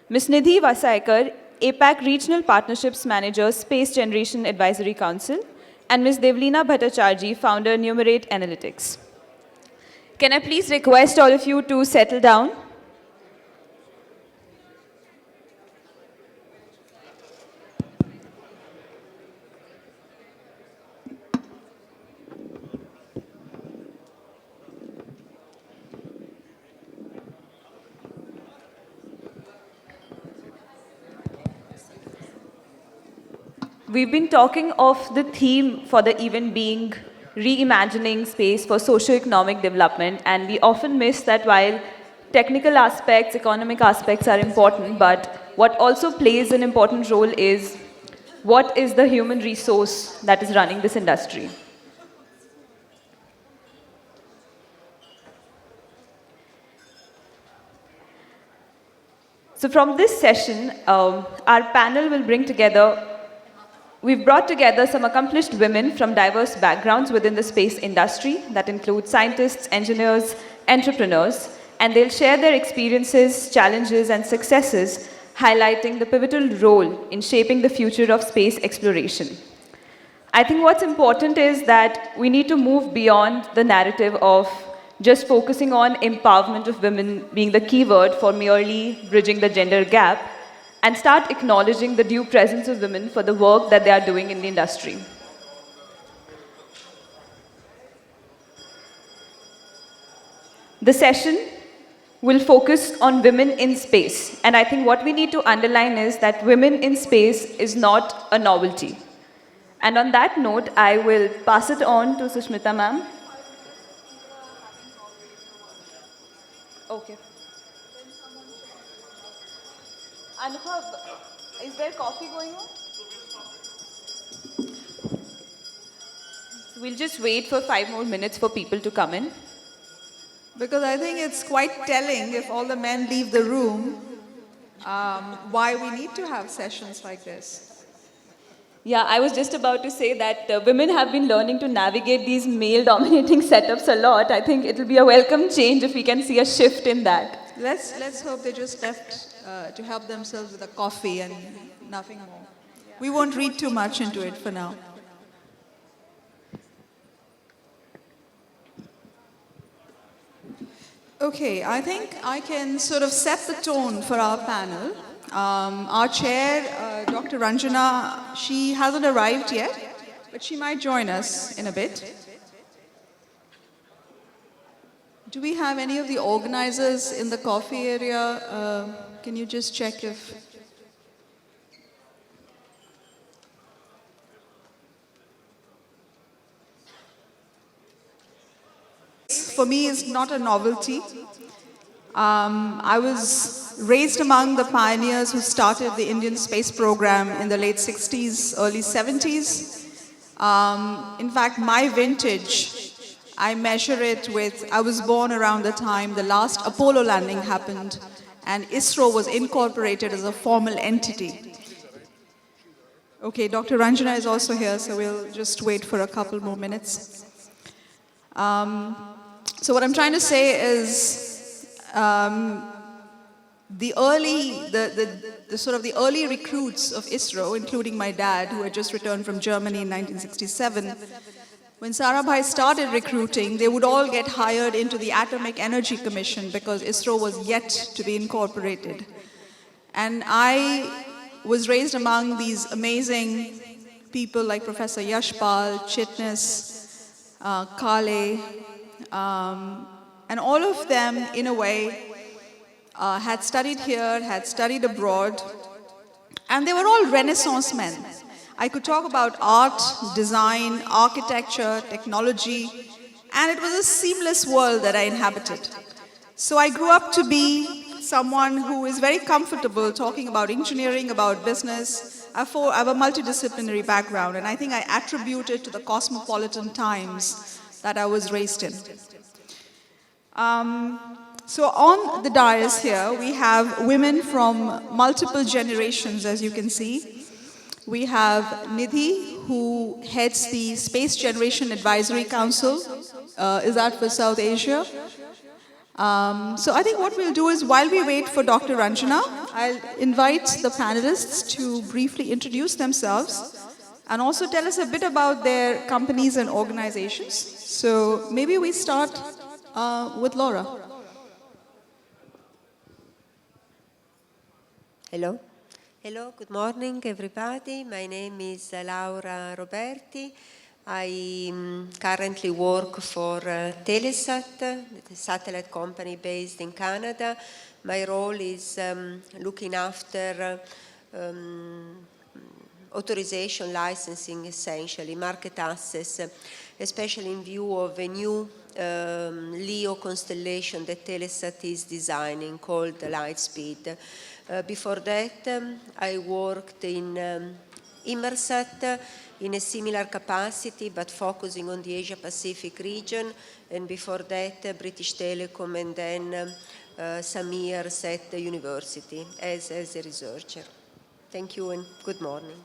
Ms. Nidhi Vasaikar, APAC Regional Partnerships Manager, Space Generation Advisory Council, and Ms. Devleena Bhattacharjee, Founder, Numerate Analytics. Can I please request all of you to settle down? We've been talking of the theme for the event being reimagining space for socio-economic development, and we often miss that while technical aspects, economic aspects are important, but what also plays an important role is what is the human resource that is running this industry. So from this session, our panel will we've brought together some accomplished women from diverse backgrounds within the space industry that include scientists, engineers, entrepreneurs, and they'll share their experiences, challenges, and successes, highlighting the pivotal role in shaping the future of space exploration. I think what's important is that we need to move beyond the narrative of just focusing on empowerment of women being the keyword for merely bridging the gender gap, and start acknowledging the due presence of women for the work that they are doing in the industry. The session will focus on women in space, and I think what we need to underline is that women in space is not a novelty. And on that note, I will pass it on to Sushmita ma'am. Okay. Anupha, is there coffee going on? We'll just wait for 5 more minutes for people to come in. Because I think it's quite telling if all the men leave the room, why we need to have sessions like this. Yeah, I was just about to say that women have been learning to navigate these male-dominating setups a lot. I think it will be a welcome change if we can see a shift in that. Let's hope they just left to help themselves with a coffee and nothing more. We won't read too much into it for now. Okay, I think I can sort of set the tone for our panel. Our chair, Dr. Ranjana, she hasn't arrived yet, but she might join us in a bit. Do we have any of the organizers in the coffee area? Can you just check if... For me, it's not a novelty. I was raised among the pioneers who started the Indian space program in the late 60s, early 70s. In fact, my vintage, I measure it with, I was born around the time the last Apollo landing happened and ISRO was incorporated as a formal entity. Okay, Dr. Ranjana is also here, so we'll just wait for a couple more minutes. So what I'm trying to say is the early recruits of ISRO, including my dad, who had just returned from Germany in 1967, when SARABHAI started recruiting, they would all get hired into the Atomic Energy Commission because ISRO was yet to be incorporated. And I was raised among these amazing people like Professor Yashpal, Chitnis, Kale, and all of them, in a way, had studied here, had studied abroad, and they were all Renaissance men. I could talk about art, design, architecture, technology, and it was a seamless world that I inhabited. So I grew up to be someone who is very comfortable talking about engineering, about business. I have a multidisciplinary background, and I think I attribute it to the cosmopolitan times that I was raised in. So on the dais here, we have women from multiple generations, as you can see. We have Nidhi, who heads the Space Generation Advisory Council, is that for South Asia? So I think what we'll do is, while we wait for Dr. Ranjana, I'll invite the panelists to briefly introduce themselves and also tell us a bit about their companies and organizations. So maybe we start with Laura. Hello. Hello, good morning, everybody. My name is Laura Roberti. I currently work for Telesat, the satellite company based in Canada. My role is looking after authorization, licensing, essentially, market access, especially in view of a new LEO constellation that Telesat is designing called Lightspeed. Before that, I worked in Inmarsat in a similar capacity, but focusing on the Asia-Pacific region, and before that, British Telecom, and then some years at the university as a researcher. Thank you and good morning.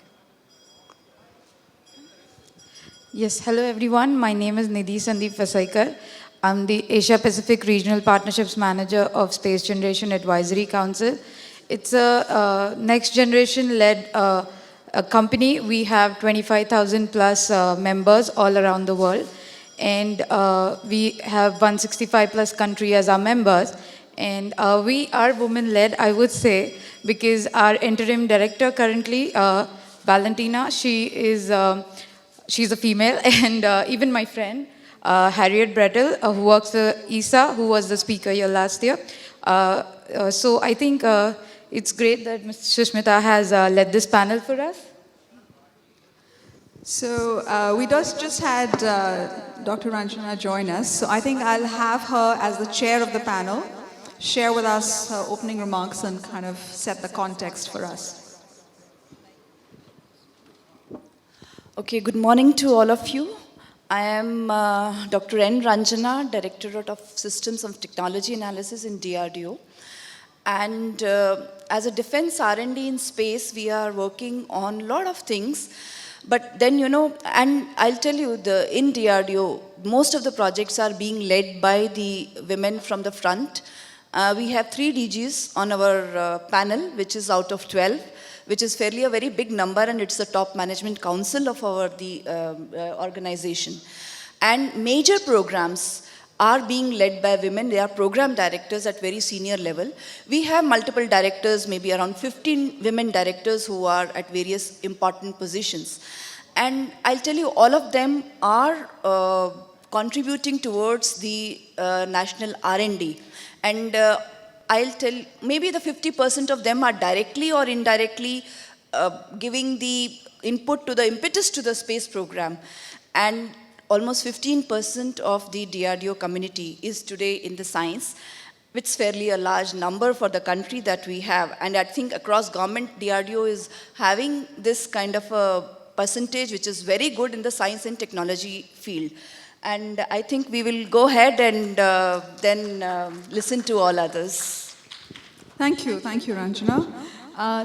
Yes, hello everyone. My name is Nidhi Vasaikar. I'm the Asia Pacific Regional Partnerships Manager of Space Generation Advisory Council. It's a next generation led a company. We have 25,000 plus members all around the world. And we have 165 plus countries as our members. And we are women led, I would say, because our interim director currently, Valentina, she's a female. And even my friend, Harriet Brettel, who works for ESA, who was the speaker here last year. So I think it's great that Ms. Sushmita has led this panel for us. So we just had Dr. Ranjana join us. So I think I'll have her as the chair of the panel share with us her opening remarks and kind of set the context for us. Okay, good morning to all of you. I am Dr. N. Ranjana, Directorate of Systems of Technology Analysis in DRDO. And as a defense R&D in space, we are working on a lot of things. But then, you know, and I'll tell you, in DRDO, most of the projects are being led by the women from the front. We have 3 DGs on our panel, which is out of 12, which is fairly a very big number, and it's the top management council of our organization. And major programs are being led by women. They are program directors at very senior level. We have multiple directors, maybe around 15 women directors who are at various important positions. And I'll tell you, all of them are contributing towards the national R&D. And I'll tell, maybe the 50% of them are directly or indirectly giving the input to the impetus to the space program. And almost 15% of the DRDO community is today in the science, which is fairly a large number for the country that we have. And I think across government, DRDO is having this kind of a percentage, which is very good in the science and technology field. And I think we will go ahead and then listen to all others. Thank you, Ranjana.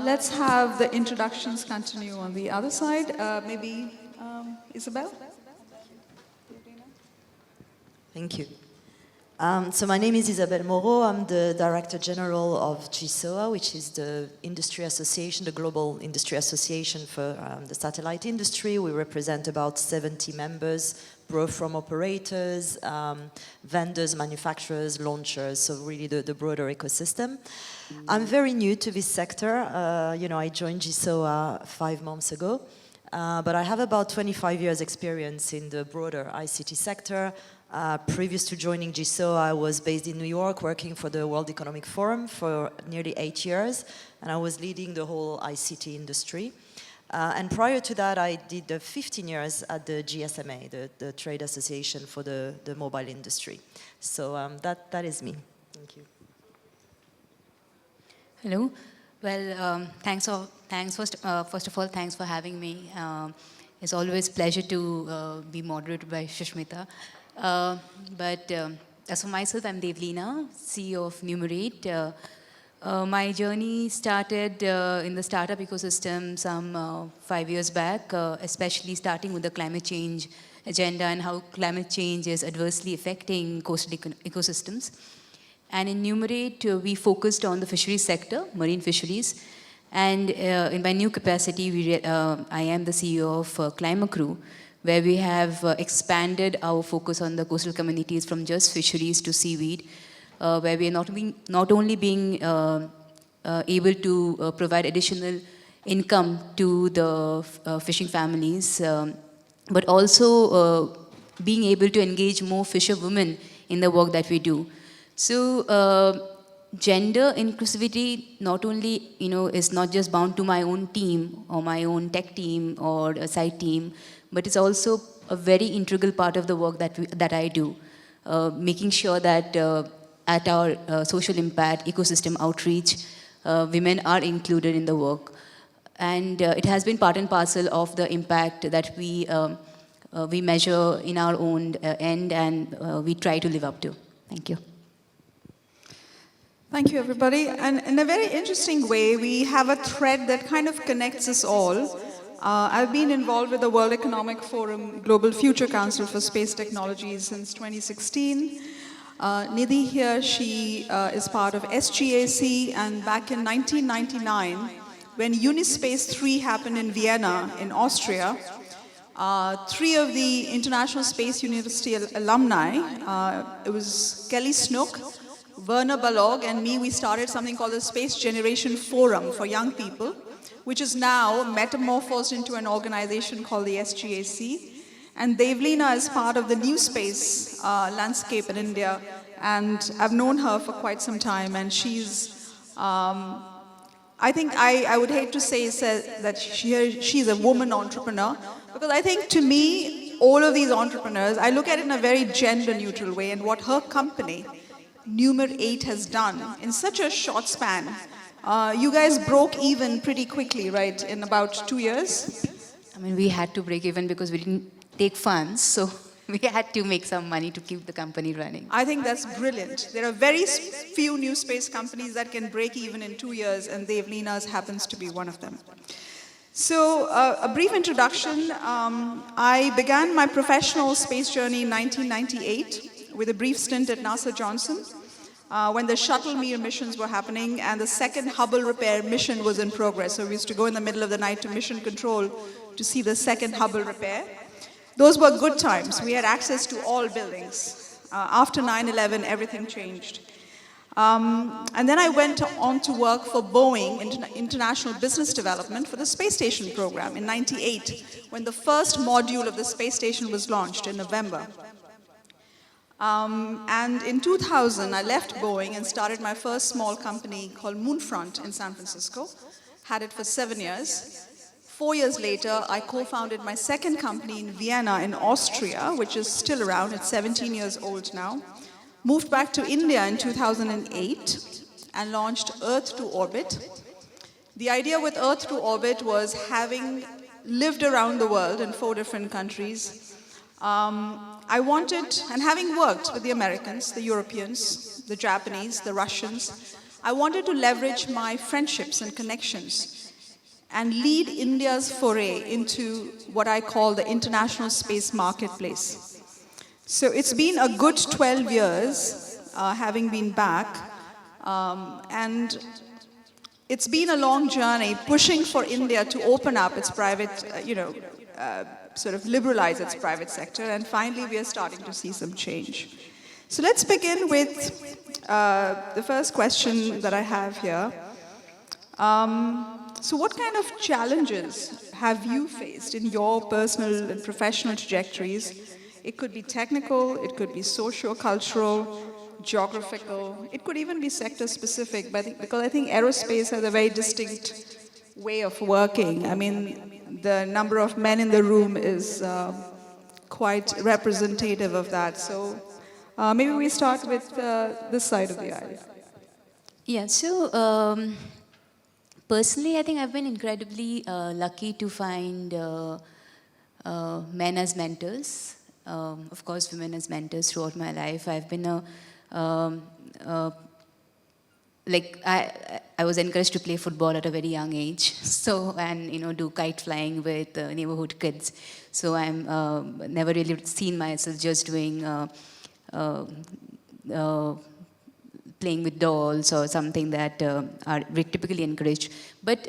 Let's have the introductions continue on the other side. Maybe Isabelle? Thank you. So my name is Isabelle Mauro. I'm the Director General of GSOA, which is the industry association, the global industry association for the satellite industry. We represent about 70 members, both from operators, vendors, manufacturers, launchers, so really the broader ecosystem. I'm very new to this sector. I joined GSOA 5 months ago, but I have about 25 years experience in the broader ICT sector. Previous to joining GSOA, I was based in New York, working for the World Economic Forum for nearly 8 years, and I was leading the whole ICT industry. And prior to that, I did 15 years at the GSMA, the trade association for the mobile industry. So that is me. Thank you. Hello. Well, thanks first of all, thanks for having me. It's always a pleasure to be moderated by Sushmita. But as for myself, I'm Devleena, CEO of Numerate. My journey started in the startup ecosystem some 5 years back, especially starting with the climate change agenda and how climate change is adversely affecting coastal ecosystems. And in Numerate, we focused on the fisheries sector, marine fisheries. And in my new capacity, I am the CEO of Climber Crew, where we have expanded our focus on the coastal communities from just fisheries to seaweed, where we are not only being able to provide additional income to the fishing families, but also being able to engage more fisherwomen in the work that we do. So gender inclusivity not only is not just bound to my own team or my own tech team or a site team, but it's also a very integral part of the work that I do, making sure that at our social impact, ecosystem outreach, women are included in the work. And it has been part and parcel of the impact that we measure in our own end, and we try to live up to. Thank you. Thank you, everybody. And in a very interesting way, we have a thread that kind of connects us all. I've been involved with the World Economic Forum Global Future Council for Space Technologies since 2016. Nidhi here, she is part of SGAC, and back in 1999, when Unispace 3 happened in Vienna, in Austria, 3 of the International Space University alumni, it was Kelly Snook, Werner Balog, and me, we started something called the Space Generation Forum for young people, which is now metamorphosed into an organization called the SGAC. And Devleena is part of the new space landscape in India, and I've known her for quite some time, and she's, I think I would hate to say that she's a woman entrepreneur, because I think to me, all of these entrepreneurs, I look at it in a very gender neutral way, and what her company, Numerate, has done in such a short span. You guys broke even pretty quickly, right, in about 2 years? I mean, we had to break even because we didn't take funds, so we had to make some money to keep the company running. I think that's brilliant. There are very few new space companies that can break even in 2 years, and Devleena's happens to be one of them. So, a brief introduction. I began my professional space journey in 1998 with a brief stint at NASA Johnson when the shuttle MER missions were happening and the second Hubble repair mission was in progress. So we used to go in the middle of the night to mission control to see the second Hubble repair. Those were good times. We had access to all buildings. After 9/11, everything changed. And then I went on to work for Boeing International Business Development for the space station program in '98, when the first module of the space station was launched in November. And in 2000, I left Boeing and started my first small company called Moonfront in San Francisco. Had it for 7 years. 4 years later, I co-founded my second company in Vienna in Austria, which is still around. It's 17 years old now. Moved back to India in 2008 and launched Earth to Orbit. The idea with Earth to Orbit was, having lived around the world in 4 different countries, I wanted, and having worked with the Americans, the Europeans, the Japanese, the Russians, I wanted to leverage my friendships and connections and lead India's foray into what I call the international space marketplace. So it's been a good 12 years having been back, and it's been a long journey pushing for India to open up its private, sort of liberalize its private sector, and finally we are starting to see some change. So let's begin with the first question that I have here. So what kind of challenges have you faced in your personal and professional trajectories? It could be technical, it could be socio-cultural, geographical, it could even be sector-specific, because I think aerospace has a very distinct way of working. I mean, the number of men in the room is quite representative of that. So maybe we start with this side of the aisle. Yeah, so personally, I think I've been incredibly lucky to find men as mentors. Of course, women as mentors throughout my life. I've been I was encouraged to play football at a very young age, and do kite flying with neighborhood kids. So I'm never really seen myself just doing playing with dolls or something that are typically encouraged. But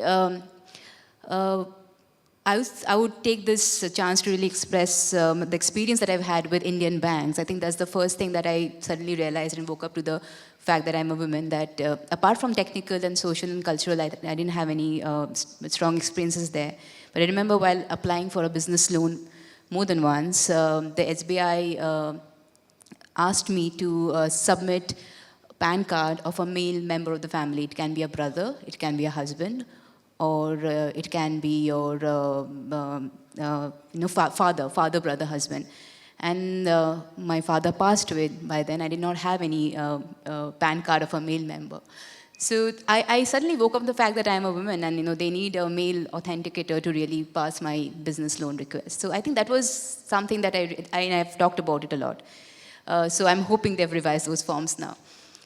I would take this chance to really express the experience that I've had with Indian banks. I think that's the first thing that I suddenly realized and woke up to the fact that I'm a woman, that apart from technical and social and cultural, I didn't have any strong experiences there. But I remember while applying for a business loan more than once, the SBI asked me to submit PAN card of a male member of the family. It can be a brother, it can be a husband, or it can be your father, brother, husband. And my father passed away by then. I did not have any PAN card of a male member. So I suddenly woke up to the fact that I'm a woman, and they need a male authenticator to really pass my business loan request. So I think that was something that I've talked about it a lot. So I'm hoping they've revised those forms now.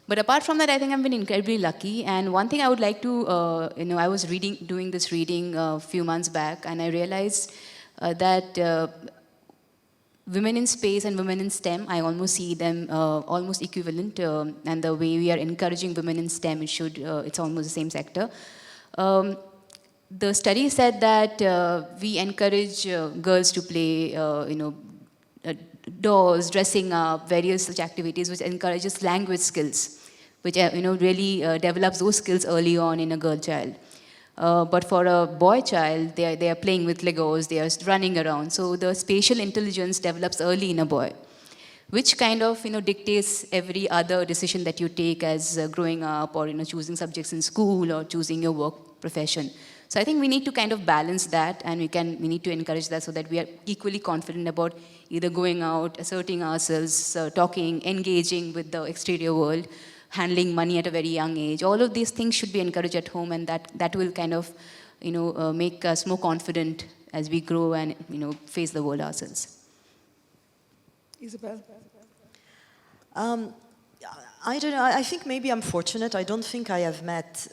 But apart from that, I think I've been incredibly lucky. And one thing I would like to, I was doing this reading a few months back, and I realized that women in space and women in STEM, I almost see them almost equivalent. And the way we are encouraging women in STEM, it's almost the same sector. The study said that we encourage girls to play, dolls, dressing up, various such activities which encourages language skills, which really develops those skills early on in a girl child. But for a boy child, they are playing with Legos, they are running around. So the spatial intelligence develops early in a boy, which kind of dictates every other decision that you take as growing up, or choosing subjects in school, or choosing your work profession. So I think we need to kind of balance that, and we need to encourage that so that we are equally confident about either going out, asserting ourselves, talking, engaging with the exterior world, handling money at a very young age. All of these things should be encouraged at home, and that will kind of make us more confident as we grow and face the world ourselves. Isabelle? I don't know, I think maybe I'm fortunate. I don't think I have met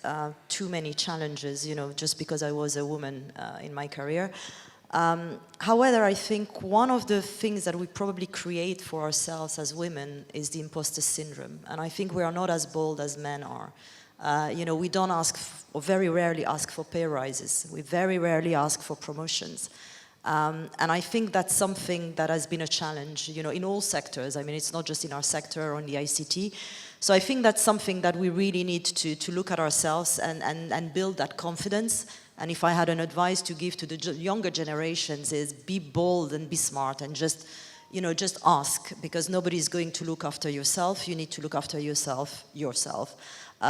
too many challenges, just because I was a woman in my career. However, I think one of the things that we probably create for ourselves as women is the imposter syndrome. And I think we are not as bold as men are. We don't ask, or very rarely ask for pay rises. We very rarely ask for promotions. And I think that's something that has been a challenge, in all sectors. I mean, it's not just in our sector or in the ICT. So I think that's something that we really need to look at ourselves and build that confidence. And if I had an advice to give to the younger generations is be bold and be smart and just ask, because nobody's going to look after yourself. You need to look after yourself.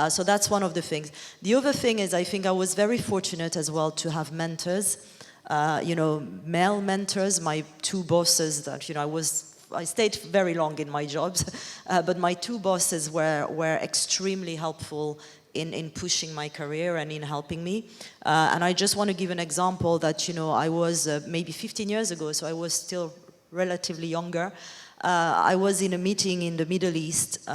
So that's one of the things. The other thing is I think I was very fortunate as well to have mentors. Male mentors, my two bosses that, I stayed very long in my jobs, but my two bosses were extremely helpful in pushing my career and in helping me. And I just want to give an example that, I was maybe 15 years ago, so I was still relatively younger. I was in a meeting in the Middle East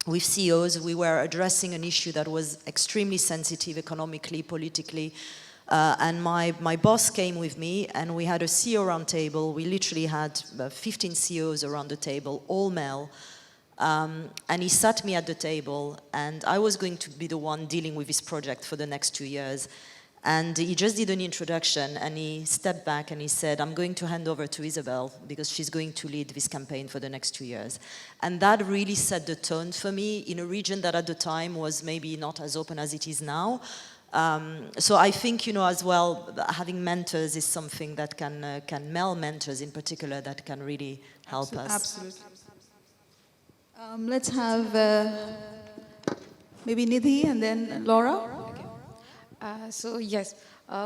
with CEOs. We were addressing an issue that was extremely sensitive economically, politically. And my boss came with me, and we had a CEO round table. We literally had 15 CEOs around the table, all male. And he sat me at the table, and I was going to be the one dealing with his project for the next 2 years. And he just did an introduction, and he stepped back and he said, I'm going to hand over to Isabelle because she's going to lead this campaign for the next 2 years. And that really set the tone for me in a region that at the time was maybe not as open as it is now. So I think, as well, having mentors is something that can male mentors in particular, that can really help us. Absolutely. Let's have maybe Nidhi and then Laura. So yes,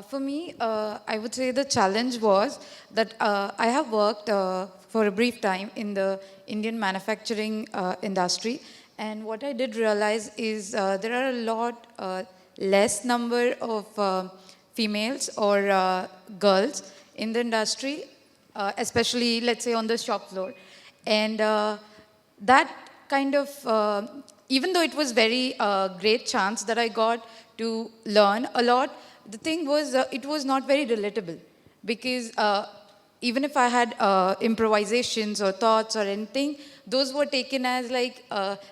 for me, I would say the challenge was that I have worked for a brief time in the Indian manufacturing industry, and what I did realize is there are a lot less number of females or girls in the industry, especially, let's say, on the shop floor. And that kind of, even though it was very great chance that I got to learn a lot, the thing was, it was not very relatable. Because even if I had improvisations or thoughts or anything, those were taken as like,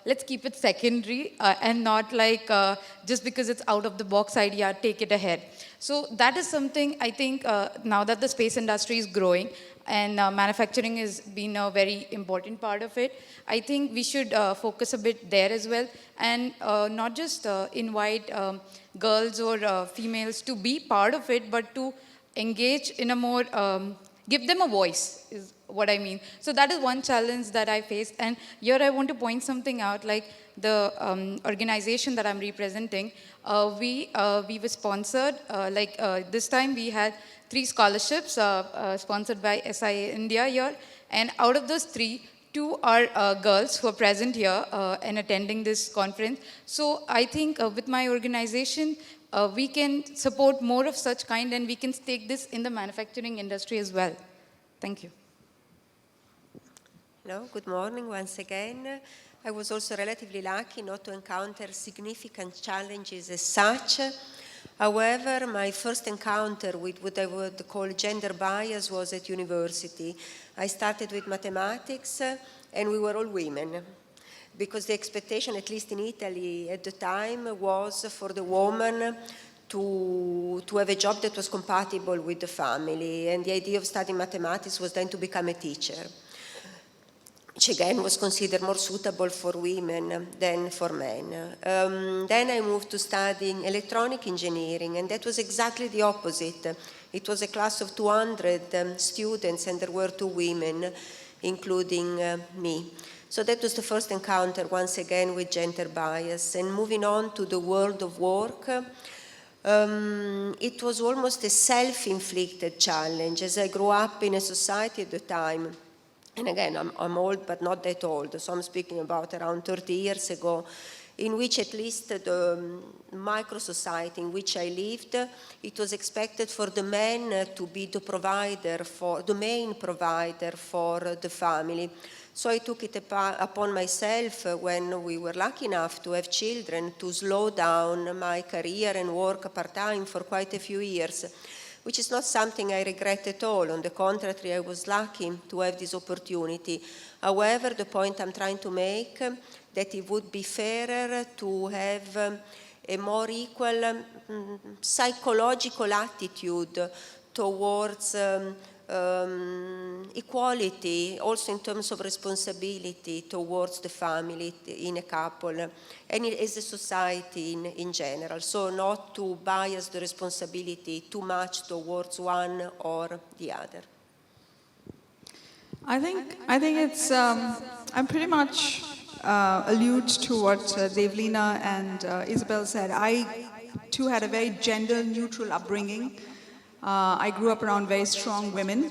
let's keep it secondary and not like just because it's out of the box idea, take it ahead. So that is something I think now that the space industry is growing and manufacturing has been a very important part of it, I think we should focus a bit there as well and not just invite girls or females to be part of it, but to engage in a more, give them a voice is what I mean. So that is one challenge that I faced. And here I want to point something out, like the organization that I'm representing, we were sponsored, this time we had 3 scholarships sponsored by SIA-INDIA here. And out of those 3, 2 are girls who are present here and attending this conference. So I think with my organization, we can support more of such kind and we can take this in the manufacturing industry as well. Thank you. Hello, good morning once again. I was also relatively lucky not to encounter significant challenges as such. However, my first encounter with what I would call gender bias was at university. I started with mathematics and we were all women, because the expectation, at least in Italy at the time, was for the woman to have a job that was compatible with the family, and the idea of studying mathematics was then to become a teacher, which again was considered more suitable for women than for men. Then I moved to studying electronic engineering, and that was exactly the opposite. It was a class of 200 students, and there were 2 women, including me. So that was the first encounter, once again, with gender bias. And moving on to the world of work, it was almost a self-inflicted challenge. As I grew up in a society at the time, and again, I'm old, but not that old, so I'm speaking about around 30 years ago, in which at least the micro-society in which I lived, it was expected for the men to be the main provider for the family. So I took it upon myself when we were lucky enough to have children to slow down my career and work part-time for quite a few years, which is not something I regret at all. On the contrary, I was lucky to have this opportunity. However, the point I'm trying to make, that it would be fairer to have a more equal psychological attitude towards equality, also in terms of responsibility towards the family in a couple and as a society in general. So not to bias the responsibility too much towards one or the other. I think it's, I'm pretty much allude to what Devleena and Isabelle said. I too had a very gender-neutral upbringing. I grew up around very strong women.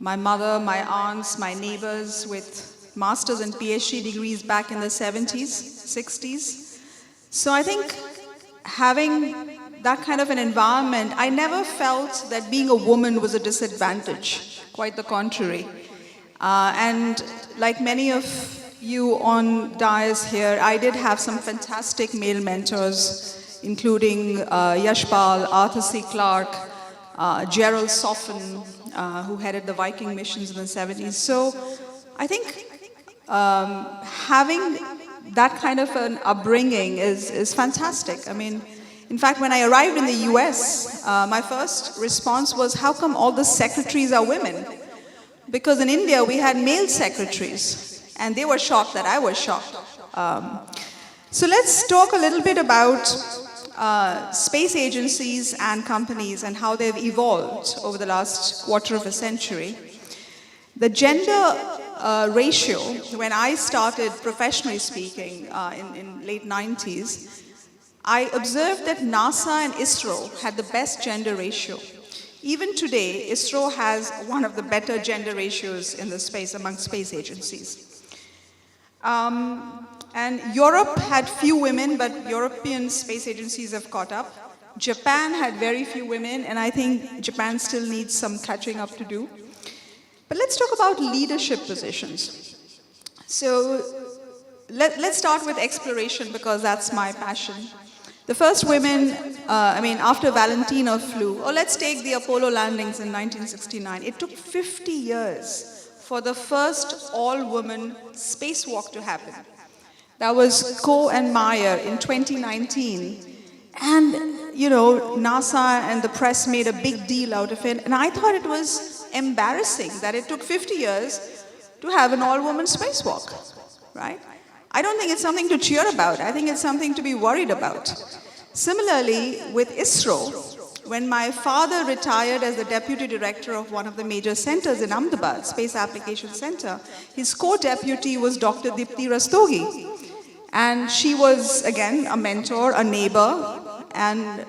My mother, my aunts, my neighbors with master's and PhD degrees back in the 70s, 60s. So I think having that kind of an environment, I never felt that being a woman was a disadvantage. Quite the contrary. And like many of you on dais here, I did have some fantastic male mentors, including Yashpal, Arthur C. Clarke, Gerald Soffen, who headed the Viking missions in the 70s. So I think having that kind of an upbringing is fantastic. I mean, in fact, when I arrived in the US, my first response was, how come all the secretaries are women? Because in India, we had male secretaries, and they were shocked that I was shocked. So let's talk a little bit about space agencies and companies and how they've evolved over the last quarter of a century. The gender ratio, when I started professionally speaking in late 90s, I observed that NASA and ISRO had the best gender ratio. Even today, ISRO has one of the better gender ratios in the space among space agencies. And Europe had few women, but European space agencies have caught up. Japan had very few women, and I think Japan still needs some catching up to do. But let's talk about leadership positions. So let's start with exploration, because that's my passion. The first women, after Valentina flew, or let's take the Apollo landings in 1969. It took 50 years for the first all-woman spacewalk to happen. That was Coe and Meyer in 2019. And, NASA and the press made a big deal out of it. And I thought it was embarrassing that it took 50 years to have an all-woman spacewalk, right? I don't think it's something to cheer about. I think it's something to be worried about. Similarly, with ISRO, when my father retired as the deputy director of one of the major centers in Ahmedabad, Space Application Center, his co-deputy was Dr. Dipti Rastogi. And she was, again, a mentor, a neighbor, and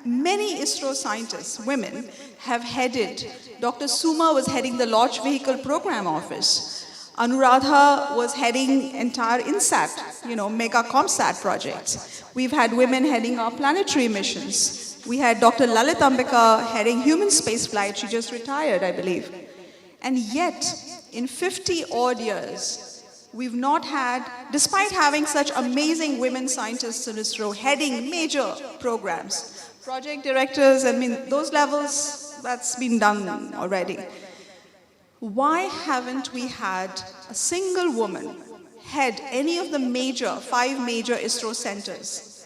many ISRO scientists, women, have headed. Dr. Suma was heading the Launch Vehicle Program Office. Anuradha was heading entire INSAT, mega ComSat projects. We've had women heading our planetary missions. We had Dr. Lalit Ambika heading human spaceflight. She just retired, I believe. And yet, in 50 odd years, we've not had, despite having such amazing women scientists in ISRO heading major programs, project directors, those levels, that's been done already. Why haven't we had a single woman head any of the 5 major ISRO centers?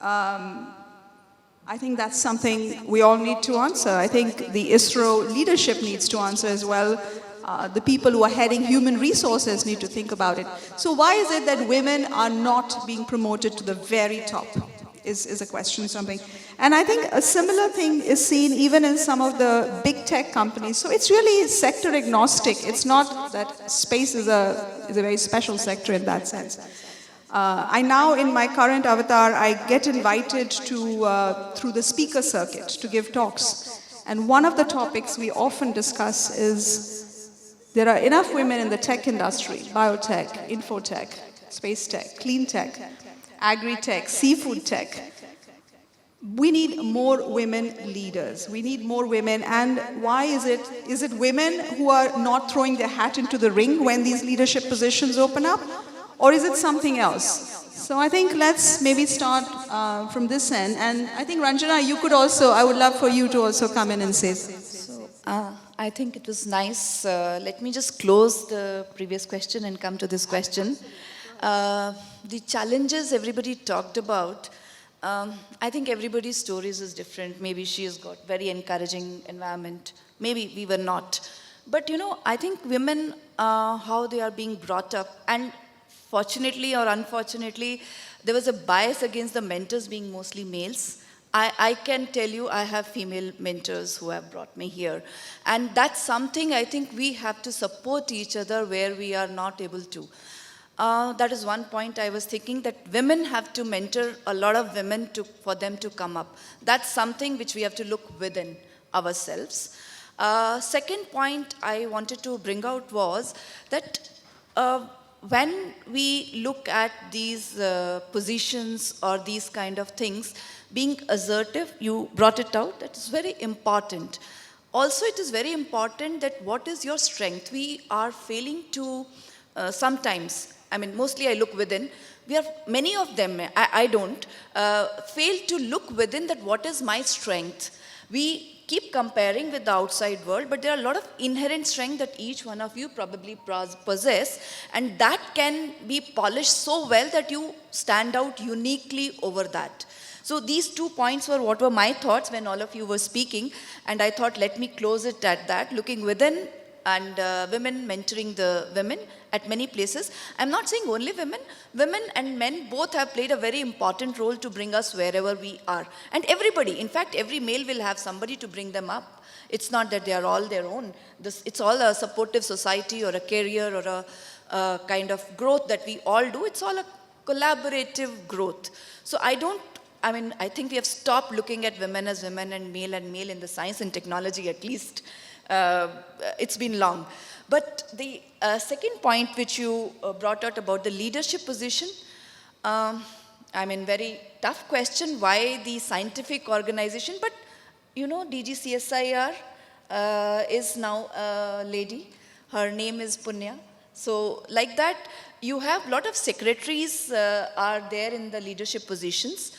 I think that's something we all need to answer. I think the ISRO leadership needs to answer as well. The people who are heading human resources need to think about it. So why is it that women are not being promoted to the very top? Is a question, something. And I think a similar thing is seen even in some of the big tech companies. So it's really sector agnostic. It's not that space is a very special sector in that sense. I now, in my current avatar, I get invited to, through the speaker circuit to give talks. And one of the topics we often discuss is there are enough women in the tech industry, biotech, infotech, space tech, clean tech, agri-tech, seafood tech. We need more women leaders. We need more women. And why is it? Is it women who are not throwing their hat into the ring when these leadership positions open up? Or is it something else? So I think let's maybe start from this end. And I think, Ranjana, you could also, I would love for you to also come in and say. I think it was nice. Let me just close the previous question and come to this question. The challenges everybody talked about, I think everybody's stories is different. Maybe she has got very encouraging environment. Maybe we were not. But I think women, how they are being brought up, and fortunately or unfortunately, there was a bias against the mentors being mostly males. I can tell you I have female mentors who have brought me here. And that's something I think we have to support each other where we are not able to. That is one point I was thinking, that women have to mentor a lot of women for them to come up. That's something which we have to look within ourselves. Second point I wanted to bring out was that when we look at these positions or these kind of things, being assertive, you brought it out, that is very important. Also, it is very important that what is your strength? We are failing to sometimes, mostly I look within. We are, many of them, I don't, fail to look within that what is my strength. We keep comparing with the outside world, but there are a lot of inherent strength that each one of you probably possess, and that can be polished so well that you stand out uniquely over that. So these 2 points were what were my thoughts when all of you were speaking, and I thought let me close it at that, looking within and women mentoring the women at many places. I'm not saying only women. Women and men both have played a very important role to bring us wherever we are. And everybody, in fact, every male will have somebody to bring them up. It's not that they are all their own. It's all a supportive society or a career or a kind of growth that we all do. It's all a collaborative growth. So I think we have stopped looking at women as women and male in the science and technology at least. It's been long. But the second point which you brought out about the leadership position, very tough question, why the scientific organization, but DGCSIR is now a lady, her name is Punya. So like that, you have a lot of secretaries are there in the leadership positions.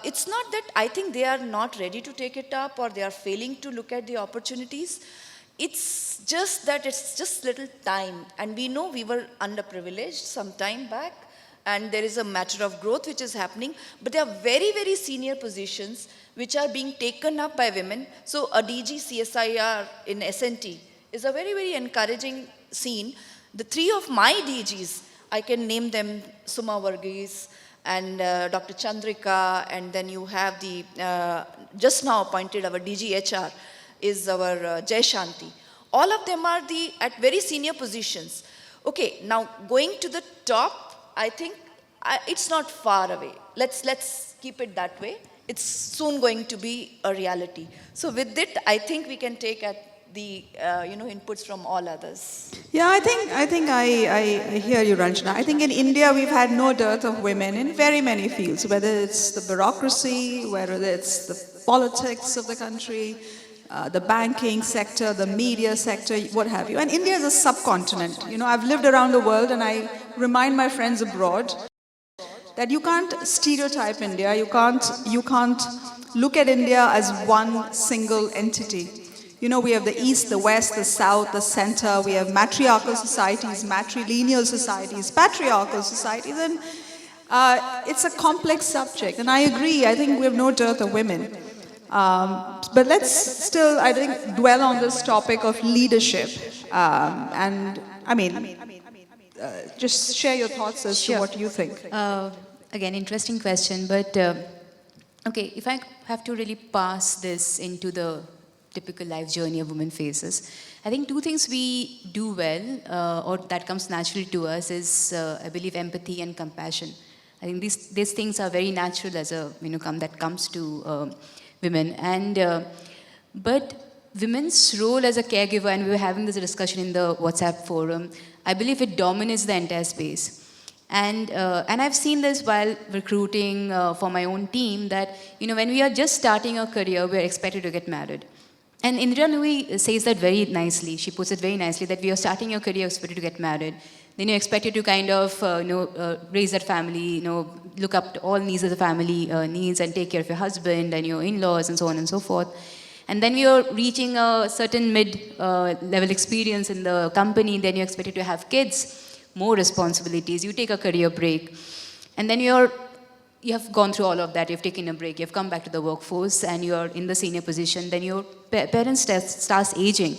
It's not that I think they are not ready to take it up or they are failing to look at the opportunities. It's just that it's just little time. And we know we were underprivileged some time back, and there is a matter of growth which is happening. But there are very, very senior positions which are being taken up by women. So a DG CSIR in S&T is a very, very encouraging scene. The three of my DGs, I can name them, Suma Varghese and Dr. Chandrika, and then you have the, just now appointed our DG HR is our Jai Shanti. All of them are at very senior positions. Okay, now going to the top, I think it's not far away. Let's keep it that way. It's soon going to be a reality. So with it, I think we can take at the inputs from all others. Yeah, I think I hear you, Ranjana. I think in India we've had no dearth of women in very many fields, whether it's the bureaucracy, whether it's the politics of the country, the banking sector, the media sector, what have you. And India is a subcontinent. You know, I've lived around the world, and I remind my friends abroad that you can't stereotype India. You can't look at India as one single entity. You know, we have the East, the West, the South, the Center. We have matriarchal societies, matrilineal societies, patriarchal societies, and it's a complex subject. And I agree. I think we have no dearth of women. But let's still, I think, dwell on this topic of leadership. And I mean, just share your thoughts as to what you think. Again, interesting question, but okay, if I have to really pass this into the typical life journey a woman faces, I think two things we do well, or that comes naturally to us, is I believe empathy and compassion. I think these things are very natural as a that comes to women, and but women's role as a caregiver, and we were having this discussion in the WhatsApp forum, I believe it dominates the entire space. And I've seen this while recruiting for my own team, that when we are just starting our career, we are expected to get married. And Indira Nui says that very nicely. She puts it very nicely, that we are starting your career, expected to get married. Then you're expected to kind of raise that family, look up to all needs of the family needs, and take care of your husband and your in-laws and so on and so forth. And then you're reaching a certain mid-level experience in the company, then you're expected to have kids, more responsibilities, you take a career break. And then you have gone through all of that, you've taken a break, you've come back to the workforce, and you're in the senior position, then your parents starts aging.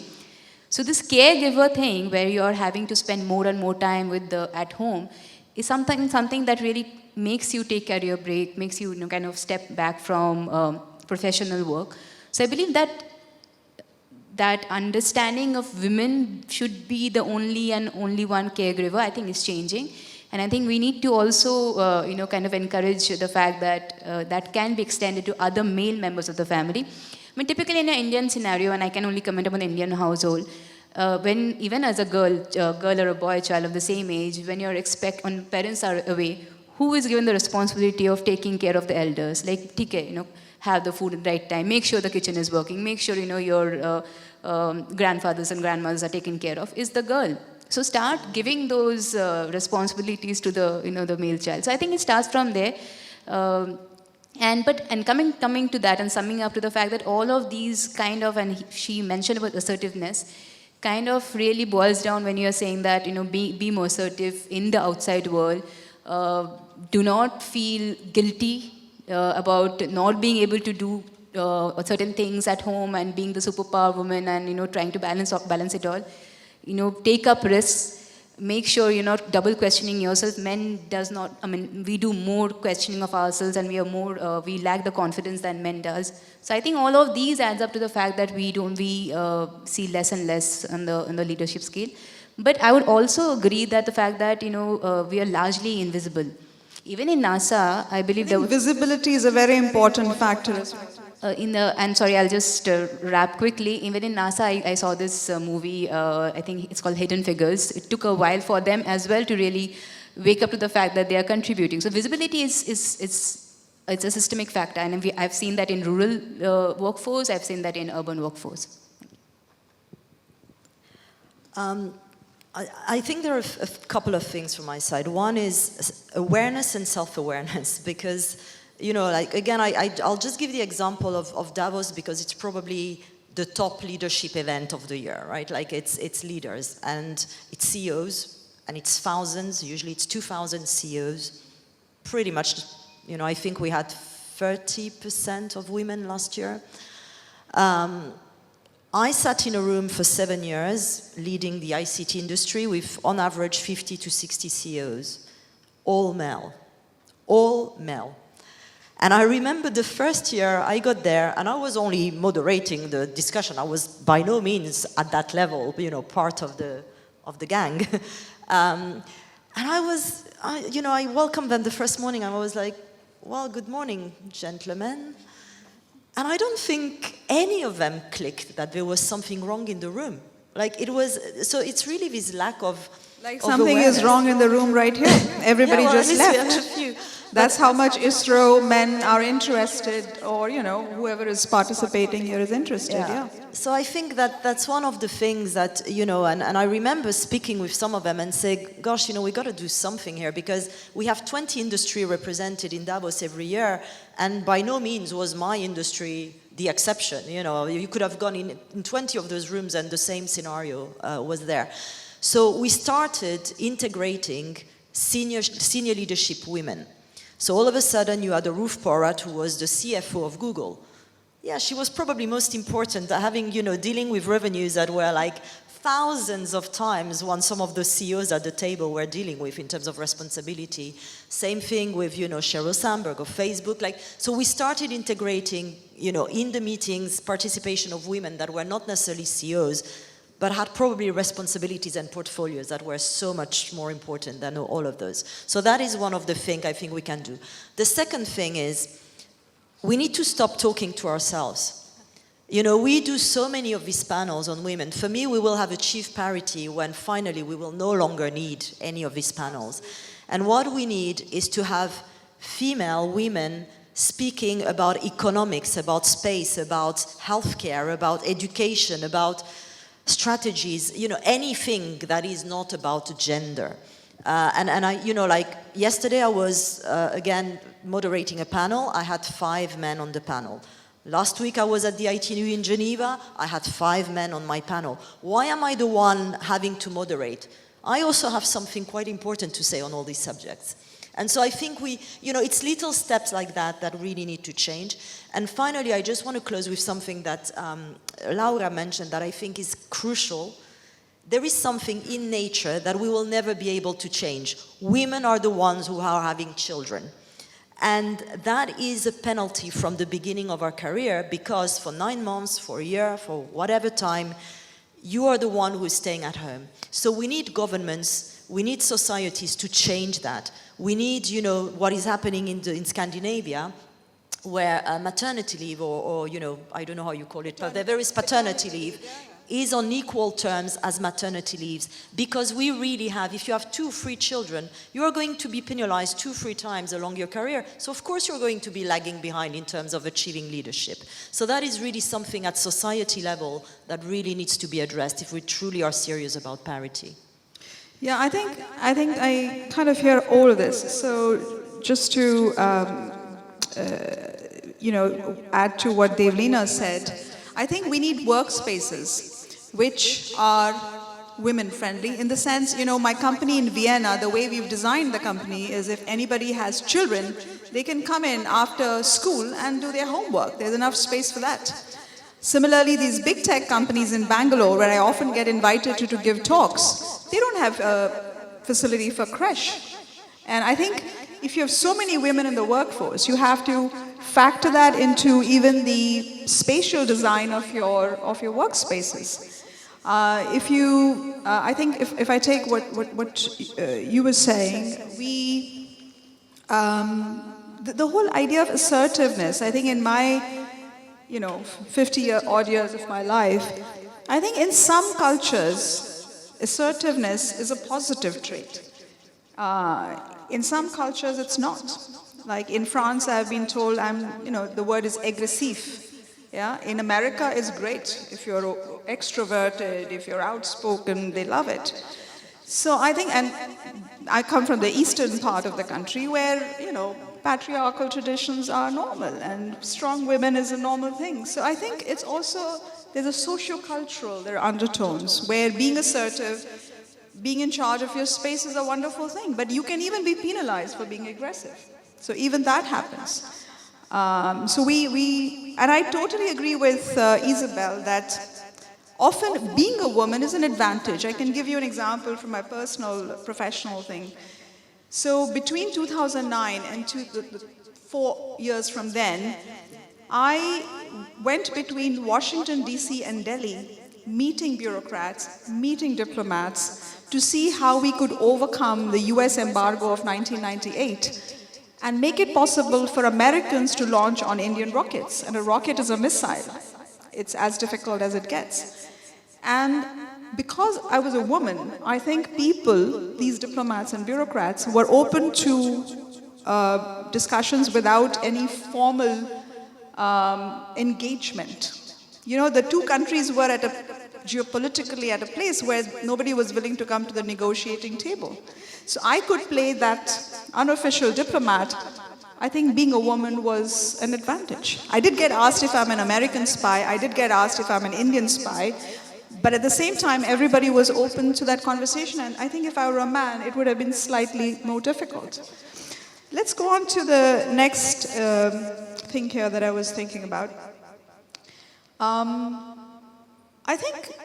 So this caregiver thing, where you're having to spend more and more time at home, is something that really makes you take career break, makes you kind of step back from professional work. So I believe that understanding of women should be the only one caregiver, I think, is changing. And I think we need to also, kind of encourage the fact that that can be extended to other male members of the family. I mean, typically in an Indian scenario, and I can only comment upon the Indian household, when even as a girl or a boy, child of the same age, when when parents are away, who is given the responsibility of taking care of the elders? Like, have the food at the right time, make sure the kitchen is working, make sure your grandfathers and grandmothers are taken care of, is the girl. So start giving those responsibilities to the male child. So I think it starts from there. And coming to that and summing up to the fact that all of these kind of, and she mentioned about assertiveness, kind of really boils down when you're saying that, be more assertive in the outside world. Do not feel guilty about not being able to do certain things at home and being the superpower woman and, trying to balance it all. Take up risks. Make sure you're not double questioning yourself. Men we do more questioning of ourselves, and we lack the confidence than men does. So I think all of these adds up to the fact that we see less and less on the leadership scale. But I would also agree that the fact that, we are largely invisible. Even in NASA, I believe visibility is a very important factor as well. And sorry, I'll just wrap quickly. Even in NASA, I saw this movie, I think it's called Hidden Figures. It took a while for them as well to really wake up to the fact that they are contributing. So visibility it's a systemic factor, and I've seen that in rural workforce, I've seen that in urban workforce. I think there are a couple of things from my side. One is awareness and self-awareness, because, you know, like, again, I'll just give the example of Davos because it's probably the top leadership event of the year, right? Like, it's leaders, and it's CEOs, and it's thousands, usually it's 2,000 CEOs, pretty much, you know, I think we had 30% of women last year. I sat in a room for 7 years leading the ICT industry with, on average, 50 to 60 CEOs, all male. And I remember the first year I got there, and I was only moderating the discussion. I was by no means at that level, you know, part of the gang. And I welcomed them the first morning, and I was like, well, good morning, gentlemen. And I don't think any of them clicked that there was something wrong in the room. Like, it was, so it's really this lack of Like something is wrong in the room right here. Everybody just left. That's how much ISRO men are interested, or, you know, whoever is participating here is interested, yeah. So I think that that's one of the things that, you know, and I remember speaking with some of them and saying, gosh, you know, we got to do something here, because we have 20 industry represented in Davos every year, and by no means was my industry the exception. You know, you could have gone in 20 of those rooms and the same scenario was there. So we started integrating senior leadership women. So all of a sudden you had a Ruth Porat, who was the CFO of Google. Yeah, she was probably most important, having, you know, dealing with revenues that were like thousands of times what some of the CEOs at the table were dealing with in terms of responsibility. Same thing with, you know, Sheryl Sandberg of Facebook. Like, so we started integrating, you know, in the meetings, participation of women that were not necessarily CEOs, but had probably responsibilities and portfolios that were so much more important than all of those. So that is one of the things I think we can do. The second thing is, we need to stop talking to ourselves. You know, we do so many of these panels on women. For me, we will have achieved parity when finally we will no longer need any of these panels. And what we need is to have female women speaking about economics, about space, about healthcare, about education, about strategies, you know, anything that is not about gender. And I, you know, like yesterday I was, again, moderating a panel. I had 5 men on the panel. Last week I was at the ITU in Geneva. I had 5 men on my panel. Why am I the one having to moderate? I also have something quite important to say on all these subjects. And so I think we, you know, it's little steps like that that really need to change. And finally, I just want to close with something that Laura mentioned that I think is crucial. There is something in nature that we will never be able to change. Women are the ones who are having children. And that is a penalty from the beginning of our career, because for 9 months, for a year, for whatever time, you are the one who is staying at home. So we need governments, we need societies to change that. We need, you know, what is happening in Scandinavia, where maternity leave, or, you know, I don't know how you call it, but there is paternity leave, is on equal terms as maternity leaves. Because we really have, if you have 2 free children, you are going to be penalized 2 free times along your career. So of course you're going to be lagging behind in terms of achieving leadership. So that is really something at society level that really needs to be addressed if we truly are serious about parity. Yeah, I think I kind of hear all of this. So just to, you know, add to what Devleena said, I think we need workspaces which are women-friendly, in the sense, you know, my company in Vienna, the way we've designed the company is, if anybody has children, they can come in after school and do their homework. There's enough space for that. Similarly, these big tech companies in Bangalore, where I often get invited to give talks, they don't have a facility for creche. And I think if you have so many women in the workforce, you have to factor that into even the spatial design of your workspaces. I think if I take what you were saying, the whole idea of assertiveness, I think in my 50-odd years of my life, I think in some cultures, assertiveness is a positive trait. In some cultures, it's not. Like in France, I've been told the word is agressif. Yeah, in America, it's great. If you're extroverted, if you're outspoken, they love it. So I think, and I come from the eastern part of the country where, patriarchal traditions are normal and strong women is a normal thing. So I think it's also, there's a socio-cultural, there are undertones where being assertive, being in charge of your space is a wonderful thing, but you can even be penalized for being aggressive. So even that happens. So and I totally agree with Isabelle that often being a woman is an advantage. I can give you an example from my personal, professional thing. So between 2009 and 4 years from then, I went between Washington, D.C. and Delhi, meeting bureaucrats, meeting diplomats, to see how we could overcome the US embargo of 1998 and make it possible for Americans to launch on Indian rockets. And a rocket is a missile. It's as difficult as it gets. And because I was a woman, I think people, these diplomats and bureaucrats, were open to discussions without any formal engagement. The two countries were geopolitically at a place where nobody was willing to come to the negotiating table. So I could play that unofficial diplomat. I think being a woman was an advantage. I did get asked if I'm an American spy. I did get asked if I'm an Indian spy. But at the same time, everybody was open to that conversation. And I think if I were a man, it would have been slightly more difficult. Let's go on to the next thing here that I was thinking about. I think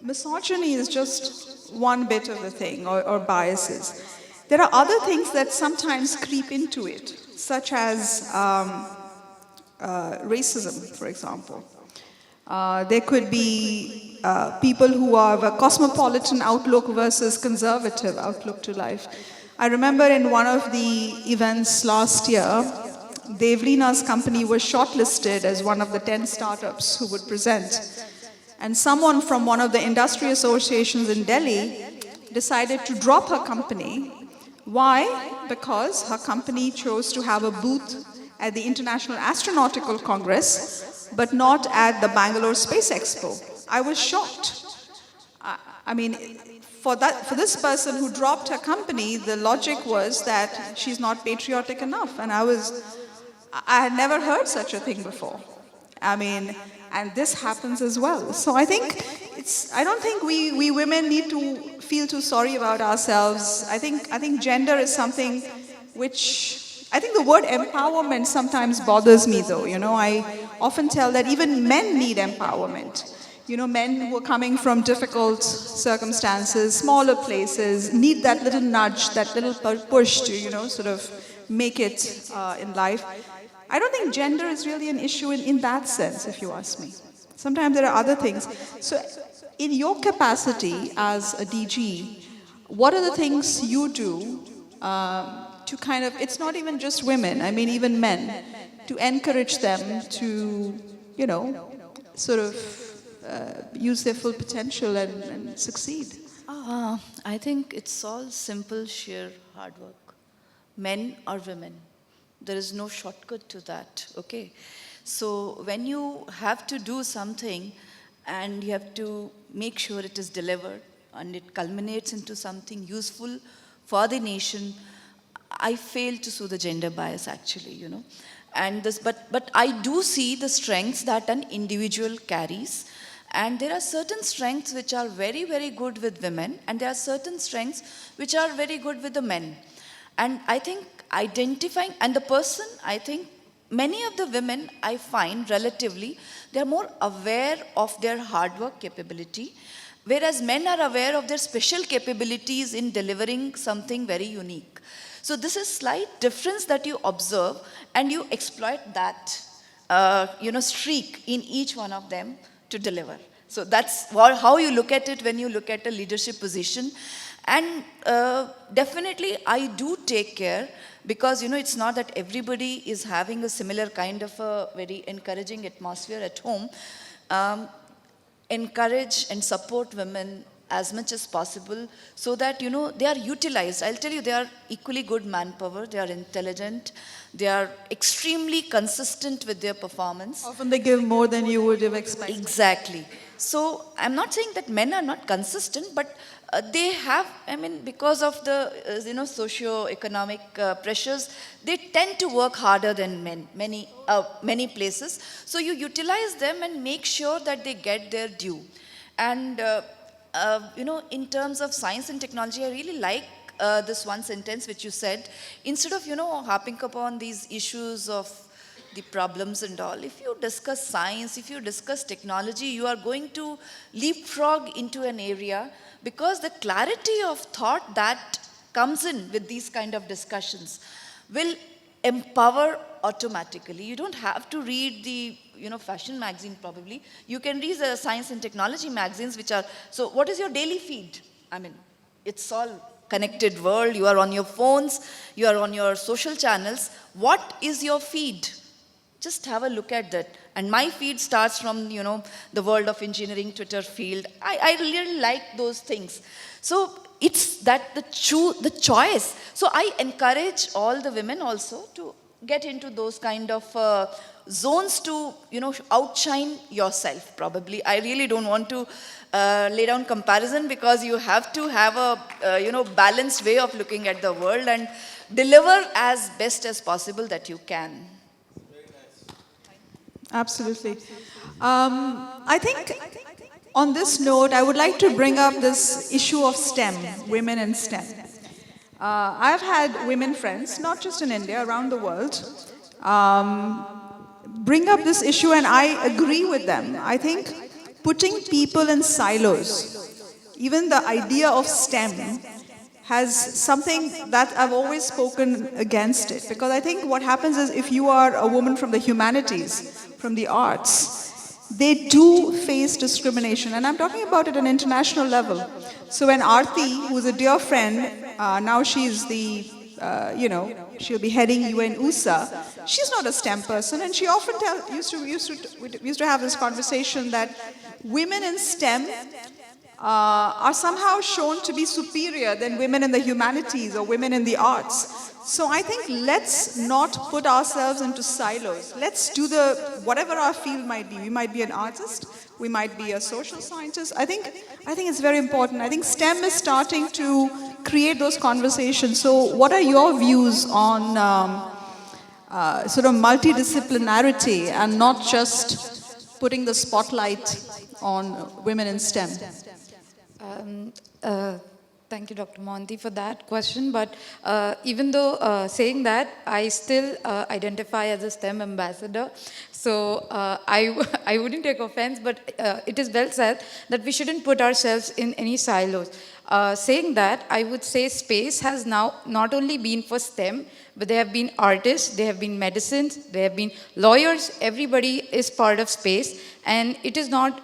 misogyny is just one bit of the thing, or biases. There are other things that sometimes creep into it, such as racism, for example. There could be people who have a cosmopolitan outlook versus conservative outlook to life. I remember in one of the events last year, Devleena's company was shortlisted as one of the 10 startups who would present. And someone from one of the industry associations in Delhi decided to drop her company. Why? Because her company chose to have a booth at the International Astronautical Congress, but not at the Bangalore Space Expo. I was shocked. I mean, for this person who dropped her company, the logic was that she's not patriotic enough. And I had never heard such a thing before. I mean, and this happens as well. So I don't think we women need to feel too sorry about ourselves. I think gender is something which, I think the word empowerment sometimes bothers me though. I often tell that even men need empowerment. Men who are coming from difficult circumstances, smaller places, need that little nudge, that little push to, sort of make it in life. I don't think gender is really an issue in that sense, if you ask me. Sometimes there are other things. So in your capacity as a DG, what are the things you do to kind of, it's not even just women, I mean even men, to encourage them to, sort of use their full potential and succeed? I think it's all simple, sheer hard work. Men or women. There is no shortcut to that, okay? So when you have to do something and you have to make sure it is delivered and it culminates into something useful for the nation, I fail to see the gender bias actually, And but I do see the strengths that an individual carries. And there are certain strengths which are very, very good with women, and there are certain strengths which are very good with the men. And I think identifying, and the person, I think, many of the women I find relatively, they're more aware of their hard work capability, whereas men are aware of their special capabilities in delivering something very unique. So this is slight difference that you observe, and you exploit that, streak in each one of them to deliver. So that's how you look at it when you look at a leadership position. And definitely I do take care, because it's not that everybody is having a similar kind of a very encouraging atmosphere at home. Encourage and support women as much as possible so that, you know, they are utilized. I'll tell you, they are equally good manpower, they are intelligent, they are extremely consistent with their performance. Often they give more than you would have expected. Exactly. So I'm not saying that men are not consistent, but they have, I mean, because of the, you know, socio-economic pressures, they tend to work harder than men, many places. So you utilize them and make sure that they get their due. And, you know, in terms of science and technology, I really like this one sentence which you said. Instead of, you know, harping upon these issues of the problems and all, if you discuss science, if you discuss technology, you are going to leapfrog into an area, because the clarity of thought that comes in with these kind of discussions will empower automatically. You don't have to read the, you know, fashion magazine probably. You can read the science and technology magazines which are, so what is your daily feed? I mean, it's all connected world. You are on your phones, you are on your social channels. What is your feed? Just have a look at that. And my feed starts from, you know, the world of engineering Twitter field. I really like those things. So it's that the choice. So I encourage all the women also to get into those kind of zones to, you know, outshine yourself probably. I really don't want to lay down comparison, because you have to have a, you know, balanced way of looking at the world and deliver as best as possible that you can. Absolutely. I think on this note, I would like to bring up this issue of STEM, women in STEM. I've had women friends, not just in India, around the world, bring up this issue, and I agree with them. I think putting people in silos, even the idea of STEM, has something that I've always spoken against it. Because I think what happens is, if you are a woman from the humanities, from the arts, they do face discrimination. And I'm talking about it at an international level. So when Aarti, who's a dear friend, now she's the, you know, she'll be heading UN USA, she's not a STEM person, and she often used to have this conversation that women in STEM are somehow shown to be superior than women in the humanities or women in the arts. So I think let's not put ourselves into silos. Let's do whatever our field might be. We might be an artist, we might be a social scientist. I think it's very important. I think STEM is starting to create those conversations. So what are your views on sort of multidisciplinarity and not just putting the spotlight on women in STEM? Thank you, Dr. Mohanty, for that question. But even though saying that, I still identify as a STEM ambassador. So I wouldn't take offense, but it is well said that we shouldn't put ourselves in any silos. Saying that, I would say space has now not only been for STEM, but there have been artists, there have been medicines, there have been lawyers. Everybody is part of space. And it is not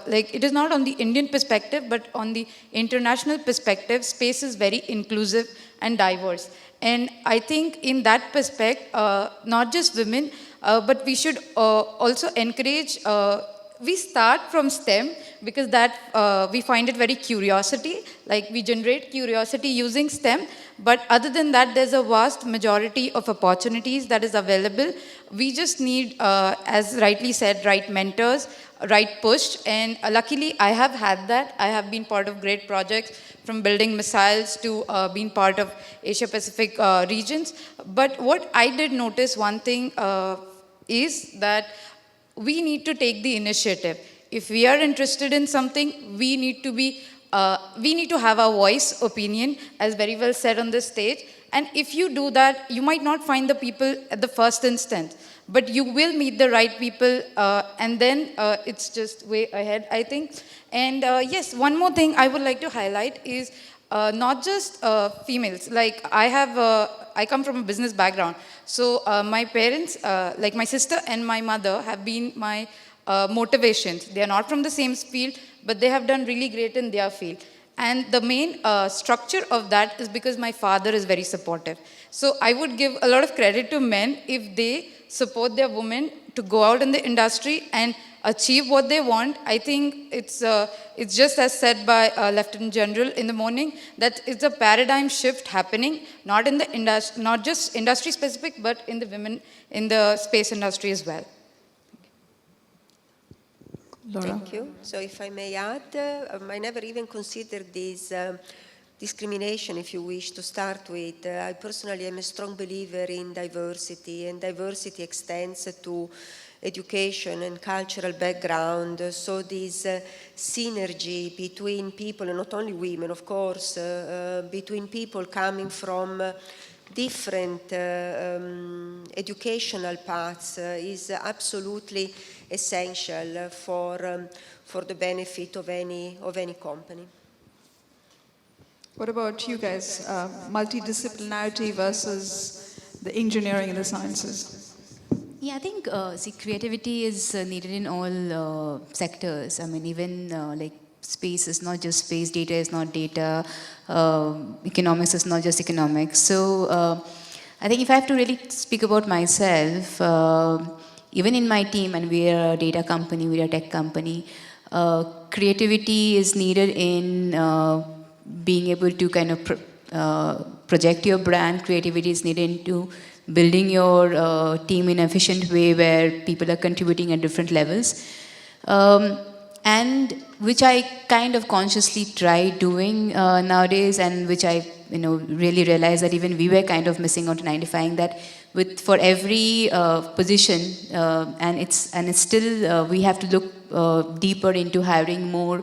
it is not on the Indian perspective, but on the international perspective, space is very inclusive and diverse. And I think in that perspective, not just women, but we should also encourage, we start from STEM, because that we find it very curiosity, like we generate curiosity using STEM. But other than that, there's a vast majority of opportunities that is available. We just need, as rightly said, right mentors, right push. And luckily, I have had that. I have been part of great projects, from building missiles to being part of Asia-Pacific regions. But what I did notice, one thing is that we need to take the initiative. If we are interested in something, we need to have our voice, opinion, as very well said on this stage. And if you do that, you might not find the people at the first instance, but you will meet the right people, and then it's just way ahead, I think. And yes, one more thing I would like to highlight is not just females. Like I come from a business background. So my parents, like my sister and my mother, have been my motivations. They are not from the same field, but they have done really great in their field. And the main structure of that is because my father is very supportive. So I would give a lot of credit to men if they support their women to go out in the industry and achieve what they want. I think it's just as said by Lieutenant General in the morning, that it's a paradigm shift happening, not in the not just industry specific, but in the women in the space industry as well. Laura. Thank you. So if I may add, I never even considered this discrimination, if you wish, to start with. I personally am a strong believer in diversity, and diversity extends to education and cultural background. So this synergy between people, and not only women, of course, between people coming from different educational paths is absolutely essential for the benefit of any company. What about you guys? Multidisciplinarity versus the engineering and the sciences. Yeah, I think creativity is needed in all sectors. I mean, even like space is not just space, data is not data, economics is not just economics. So I think if I have to really speak about myself, even in my team, and we are a data company, we are a tech company, creativity is needed in being able to kind of project your brand. Creativity is needed into building your team in an efficient way where people are contributing at different levels. And which I kind of consciously try doing nowadays, and which I really realized that even we were kind of missing out on identifying that for every position, and it's still we have to look deeper into hiring more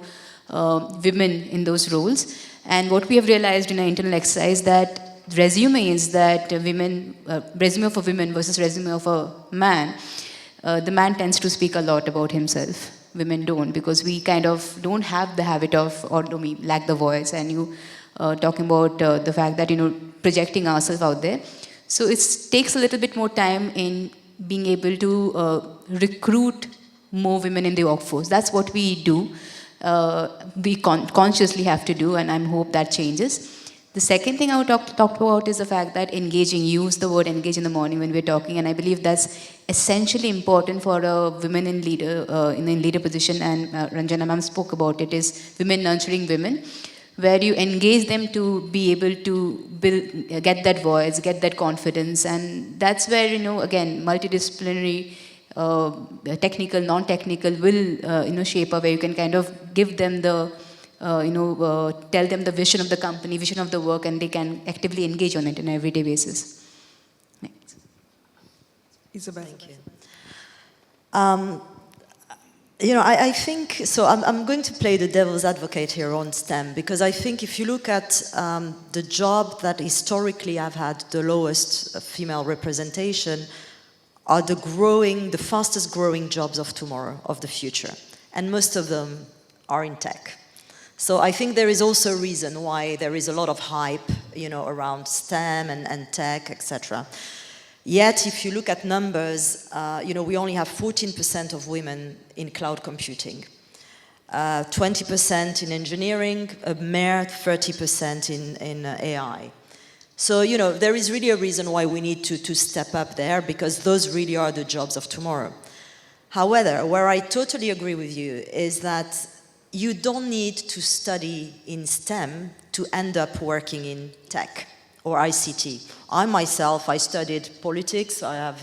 women in those roles. And what we have realized in our internal exercise that resumes that resume of a woman versus resume of a man, the man tends to speak a lot about himself. Women don't, because we kind of don't have the habit of, or we lack the voice, and you talking about the fact that, projecting ourselves out there. So it takes a little bit more time in being able to recruit more women in the workforce. That's what we do. We consciously have to do, and I hope that changes. The second thing I would talk about is the fact that engaging, use the word engage in the morning when we're talking, and I believe that's essentially important for women in leader position, and Ranjana ma'am spoke about it, is women nurturing women, where you engage them to be able to get that voice, get that confidence, and that's where, again, multidisciplinary, technical, non-technical will, shape up, where you can kind of give them the tell them the vision of the company, vision of the work, and they can actively engage on it on an everyday basis. Next. Isabelle. Thank you. I think, so I'm going to play the devil's advocate here on STEM, because I think if you look at the job that historically have had the lowest female representation, are the fastest growing jobs of tomorrow, of the future. And most of them are in tech. So I think there is also a reason why there is a lot of hype, around STEM and tech, etc. Yet, if you look at numbers, we only have 14% of women in cloud computing, 20% in engineering, a mere 30% in AI. So, there is really a reason why we need to step up there, because those really are the jobs of tomorrow. However, where I totally agree with you is that you don't need to study in STEM to end up working in tech or ICT. I studied politics. I have,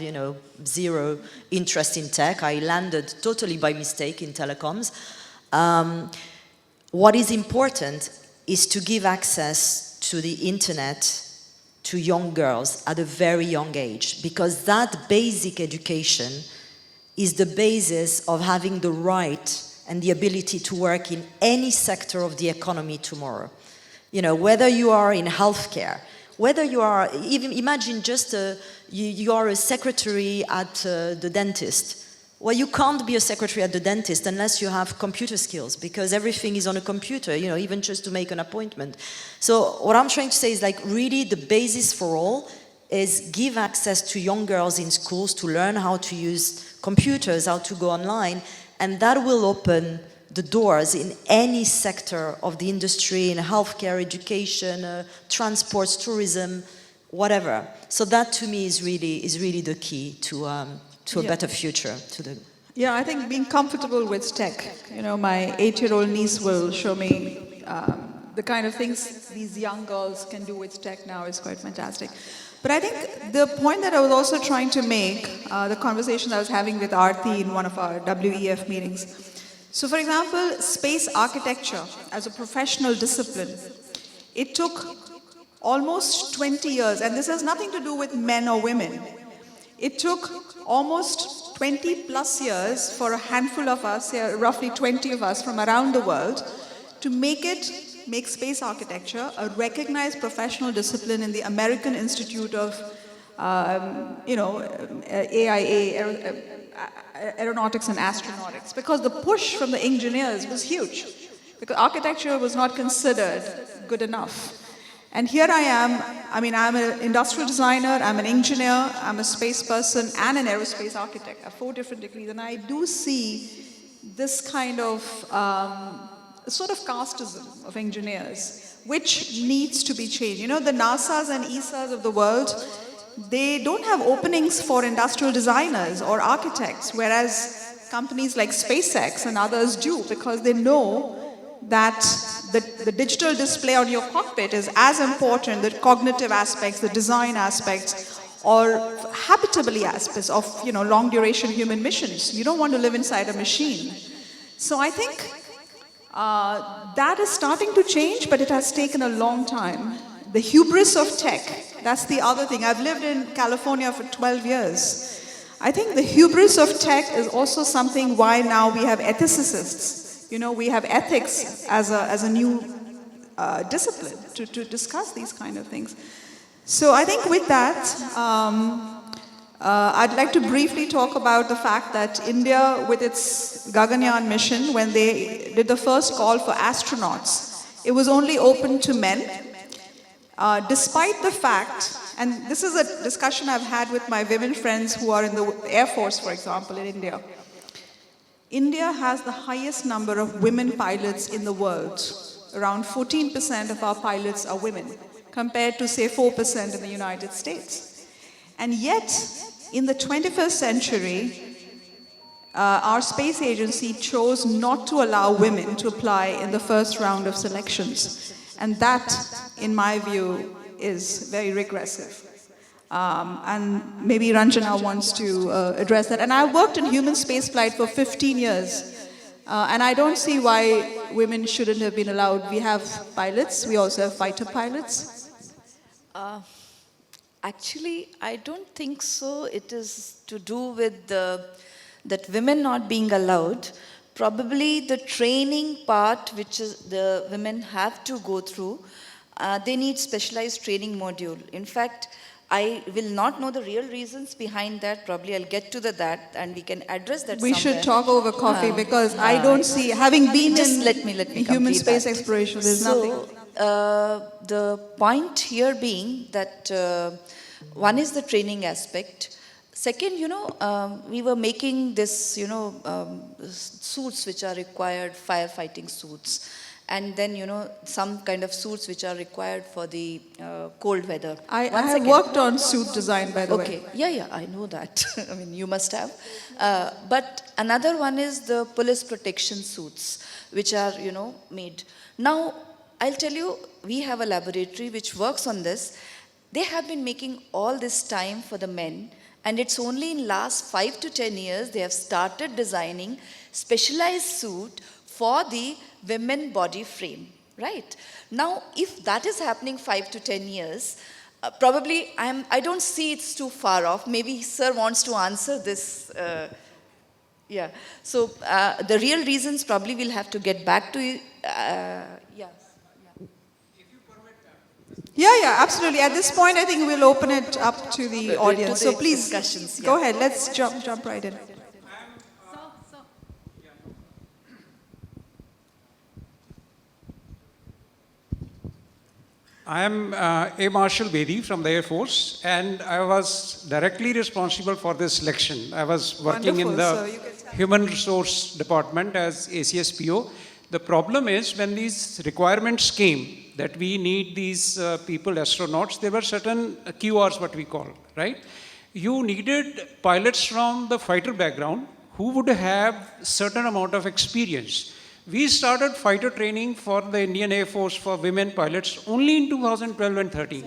zero interest in tech. I landed totally by mistake in telecoms. What is important is to give access to the internet to young girls at a very young age, because that basic education is the basis of having the right and the ability to work in any sector of the economy tomorrow. Whether you are in healthcare, whether you are, even imagine just you are a secretary at the dentist. Well, you can't be a secretary at the dentist unless you have computer skills, because everything is on a computer, even just to make an appointment. So what I'm trying to say is, really the basis for all is give access to young girls in schools to learn how to use computers, how to go online, and that will open the doors in any sector of the industry, in healthcare, education, transports, tourism, whatever. So that to me is really the key to a better future. Yeah, I think being comfortable with tech. You know, my 8-year-old niece will show me the kind of things these young girls can do with tech now is quite fantastic. But I think the point that I was also trying to make, the conversation I was having with Aarti in one of our WEF meetings. So for example, space architecture as a professional discipline, it took almost 20 years, and this has nothing to do with men or women. It took almost 20 plus years for a handful of us, roughly 20 of us from around the world, to make space architecture a recognized professional discipline in the American Institute of, AIA, Aeronautics and Astronautics, because the push from the engineers was huge, because architecture was not considered good enough. And here I am, I'm an industrial designer, I'm an engineer, I'm a space person, and an aerospace architect. I have 4 different degrees, and I do see this kind of sort of casteism of engineers, which needs to be changed. You know, the NASAs and ESAs of the world, they don't have openings for industrial designers or architects, whereas companies like SpaceX and others do, because they know that the digital display on your cockpit is as important, the cognitive aspects, the design aspects, or habitability aspects of long duration human missions. You don't want to live inside a machine. So I think that is starting to change, but it has taken a long time. The hubris of tech, that's the other thing. I've lived in California for 12 years. I think the hubris of tech is also something why now we have ethicists. You know, we have ethics as a new discipline to discuss these kind of things. So I think with that, I'd like to briefly talk about the fact that India, with its Gaganyaan mission, when they did the first call for astronauts, it was only open to men. Despite the fact, and this is a discussion I've had with my women friends who are in the Air Force, for example, in India. India has the highest number of women pilots in the world. Around 14% of our pilots are women, compared to, say, 4% in the United States. And yet, in the 21st century, our space agency chose not to allow women to apply in the first round of selections. And that, in my view, is very regressive. And maybe Ranjana wants to address that. And I've worked in human spaceflight for 15 years. And I don't see why women shouldn't have been allowed. We have pilots. We also have fighter pilots. Actually, I don't think so. It is to do with that women not being allowed. Probably the training part, which is the women have to go through, they need specialized training module. In fact, I will not know the real reasons behind that. Probably I'll get to that and we can address that We somewhere. should talk over coffee because I don't see, having been just in let me human space that. exploration, there's nothing. The point here being that one is the training aspect. Second, we were making this, suits which are required, firefighting suits. And then, some kind of suits which are required for the cold weather. I have worked on suit design, by the way. Okay, yeah, I know that. I mean, you must have. But another one is the police protection suits, which are, made. Now, I'll tell you, we have a laboratory which works on this. They have been making all this time for the men. And it's only in last 5 to 10 years they have started designing specialized suit for the women body frame, right? Now, if that is happening 5 to 10 years, probably I don't see it's too far off. Maybe sir wants to answer this. Yeah. So the real reasons probably we'll have to get back to. Yeah, absolutely. At this point, I think we'll open it up to the audience. So please, discussions, go ahead. Let's jump right in. I am A. Marshal Bedi from the Air Force, and I was directly responsible for this selection. I was working in the Human Resource Department as ACSPO. The problem is when these requirements came that we need these people, astronauts, there were certain QRs, what we call, right? You needed pilots from the fighter background who would have certain amount of experience. We started fighter training for the Indian Air Force for women pilots only in 2012 and 13.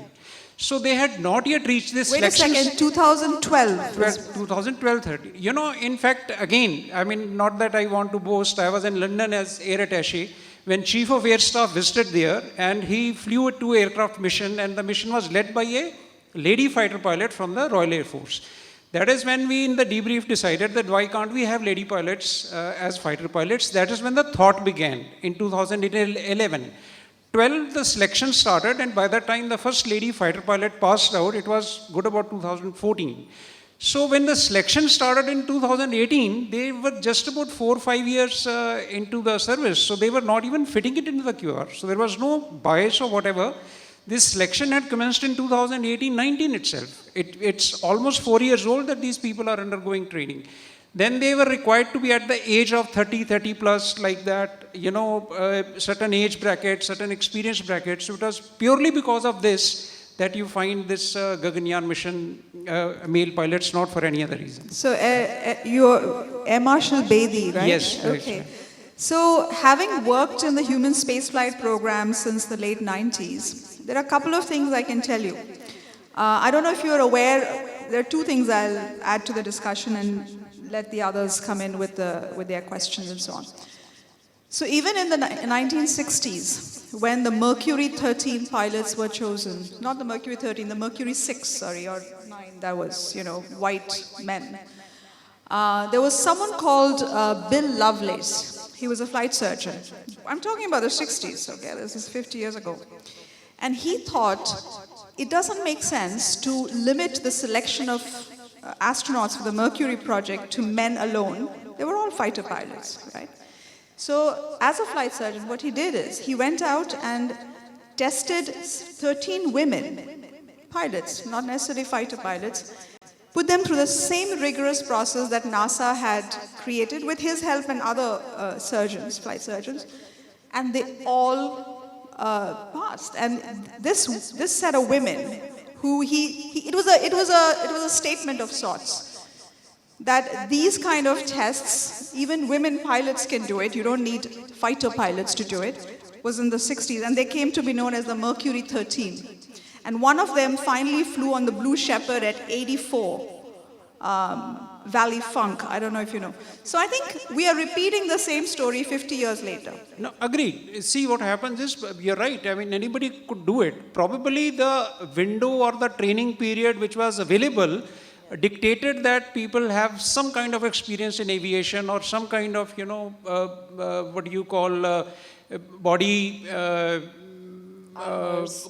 So they had not yet reached this Wait a second, 2012. 2012-13. You know, in fact, again, I mean, not that I want to boast, I was in London as air attaché when Chief of Air Staff visited there, and he flew a 2-aircraft mission, and the mission was led by a lady fighter pilot from the Royal Air Force. That is when we in the debrief decided that why can't we have lady pilots as fighter pilots. That is when the thought began in 2011. 12, the selection started, and by that time the first lady fighter pilot passed out. It was good about 2014. So when the selection started in 2018, they were just about 4 or 5 years into the service. So they were not even fitting it into the QR. So there was no bias or whatever. This selection had commenced in 2018-19 itself. It's almost 4 years old that these people are undergoing training. Then they were required to be at the age of 30 plus, like that, you know, certain age brackets, certain experience brackets. So it was purely because of this that you find this Gaganyaan mission male pilots, not for any other reason. So you're Air Marshal Bedi, right? Yes. Okay. Right. So having worked in the human spaceflight program since the late 90s, there are a couple of things I can tell you. I don't know if you're aware, there are two things I'll add to the discussion and let the others come in with their questions and so on. So even in the 1960s, when the Mercury 13 pilots were chosen, not the Mercury 13, the Mercury 6, sorry, or 9, that was, you know, white men. There was someone called Bill Lovelace. He was a flight surgeon. I'm talking about the 60s, okay, this is 50 years ago. And he thought it doesn't make sense to limit the selection of astronauts for the Mercury project to men alone. They were all fighter pilots, right? So as a flight surgeon, what he did is he went out and tested 13 women pilots, not necessarily fighter pilots, put them through the same rigorous process that NASA had created with his help and other surgeons, flight surgeons, and they all passed. And this set of women who it was a statement of sorts that these kind of tests, even women pilots can do it. You don't need fighter pilots to do it. Was in the 60s, and they came to be known as the Mercury 13. And one of them finally flew on the Blue Shepherd at 84, Valley Funk. I don't know if you know. So I think we are repeating the same story 50 years later. No, agreed. See, what happens is, you're right. I mean, anybody could do it. Probably the window or the training period which was available dictated that people have some kind of experience in aviation or some kind of, you know, what do you call, body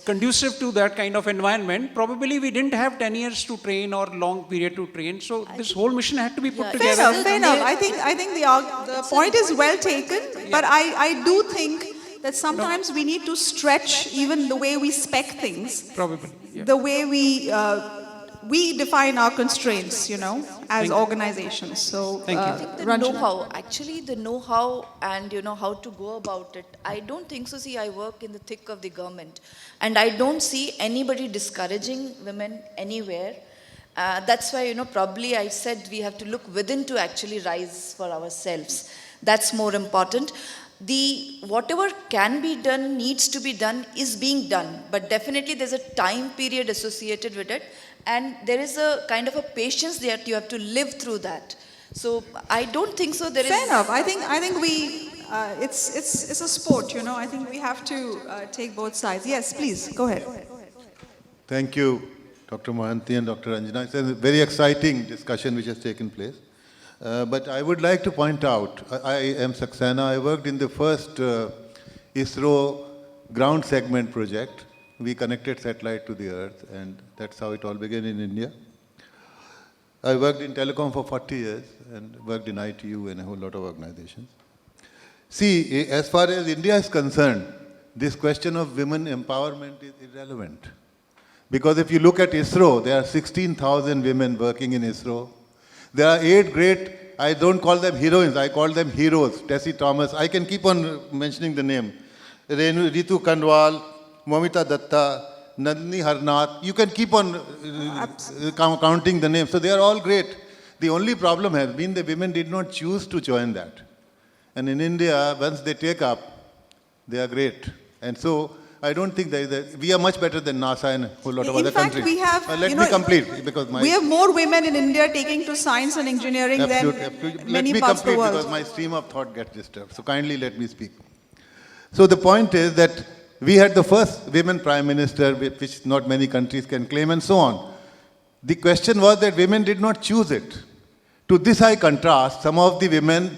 conducive to that kind of environment. Probably we didn't have 10 years to train or long period to train. So this whole mission had to be put together. Fair enough. I think the point is well taken, but I do think that sometimes we need to stretch even the way we spec things. Probably. Yeah. The way we define our constraints, you know, as organizations. So, Thank you. The know-how, actually the know-how and, you know, how to go about it, I don't think so. See, I work in the thick of the government and I don't see anybody discouraging women anywhere. That's why, you know, probably I said we have to look within to actually rise for ourselves. That's more important. Whatever can be done, needs to be done, is being done. But definitely there's a time period associated with it. And there is a kind of a patience that you have to live through that. So I don't think so. Fair enough. I think we it's a sport, you know. I think we have to take both sides. Yes, please go ahead. Thank you, Dr. Mohanty and Dr. Ranjana. It's a very exciting discussion which has taken place. But I would like to point out, I am Saxena. I worked in the first ISRO ground segment project. We connected satellite to the Earth, and that's how it all began in India. I worked in telecom for 40 years and worked in ITU and a whole lot of organizations. See, as far as India is concerned, this question of women empowerment is irrelevant. Because if you look at ISRO, there are 16,000 women working in ISRO. There are 8 great I don't call them heroines, I call them heroes. Tessie Thomas, I can keep on mentioning the name. Ritu Kandwal, Momita Datta, Nandini Harnath, you can keep on counting the names. So they are all great. The only problem has been the women did not choose to join that. And in India, once they take up, they are great. And so I don't think we are much better than NASA and a whole lot of other countries. In fact, we have, let me complete because we have more women in India taking to science and engineering than many parts of the world. Because my stream of thought gets disturbed. So kindly let me speak. So the point is that we had the first women prime minister, which not many countries can claim, and so on. The question was that women did not choose it. To this I contrast some of the women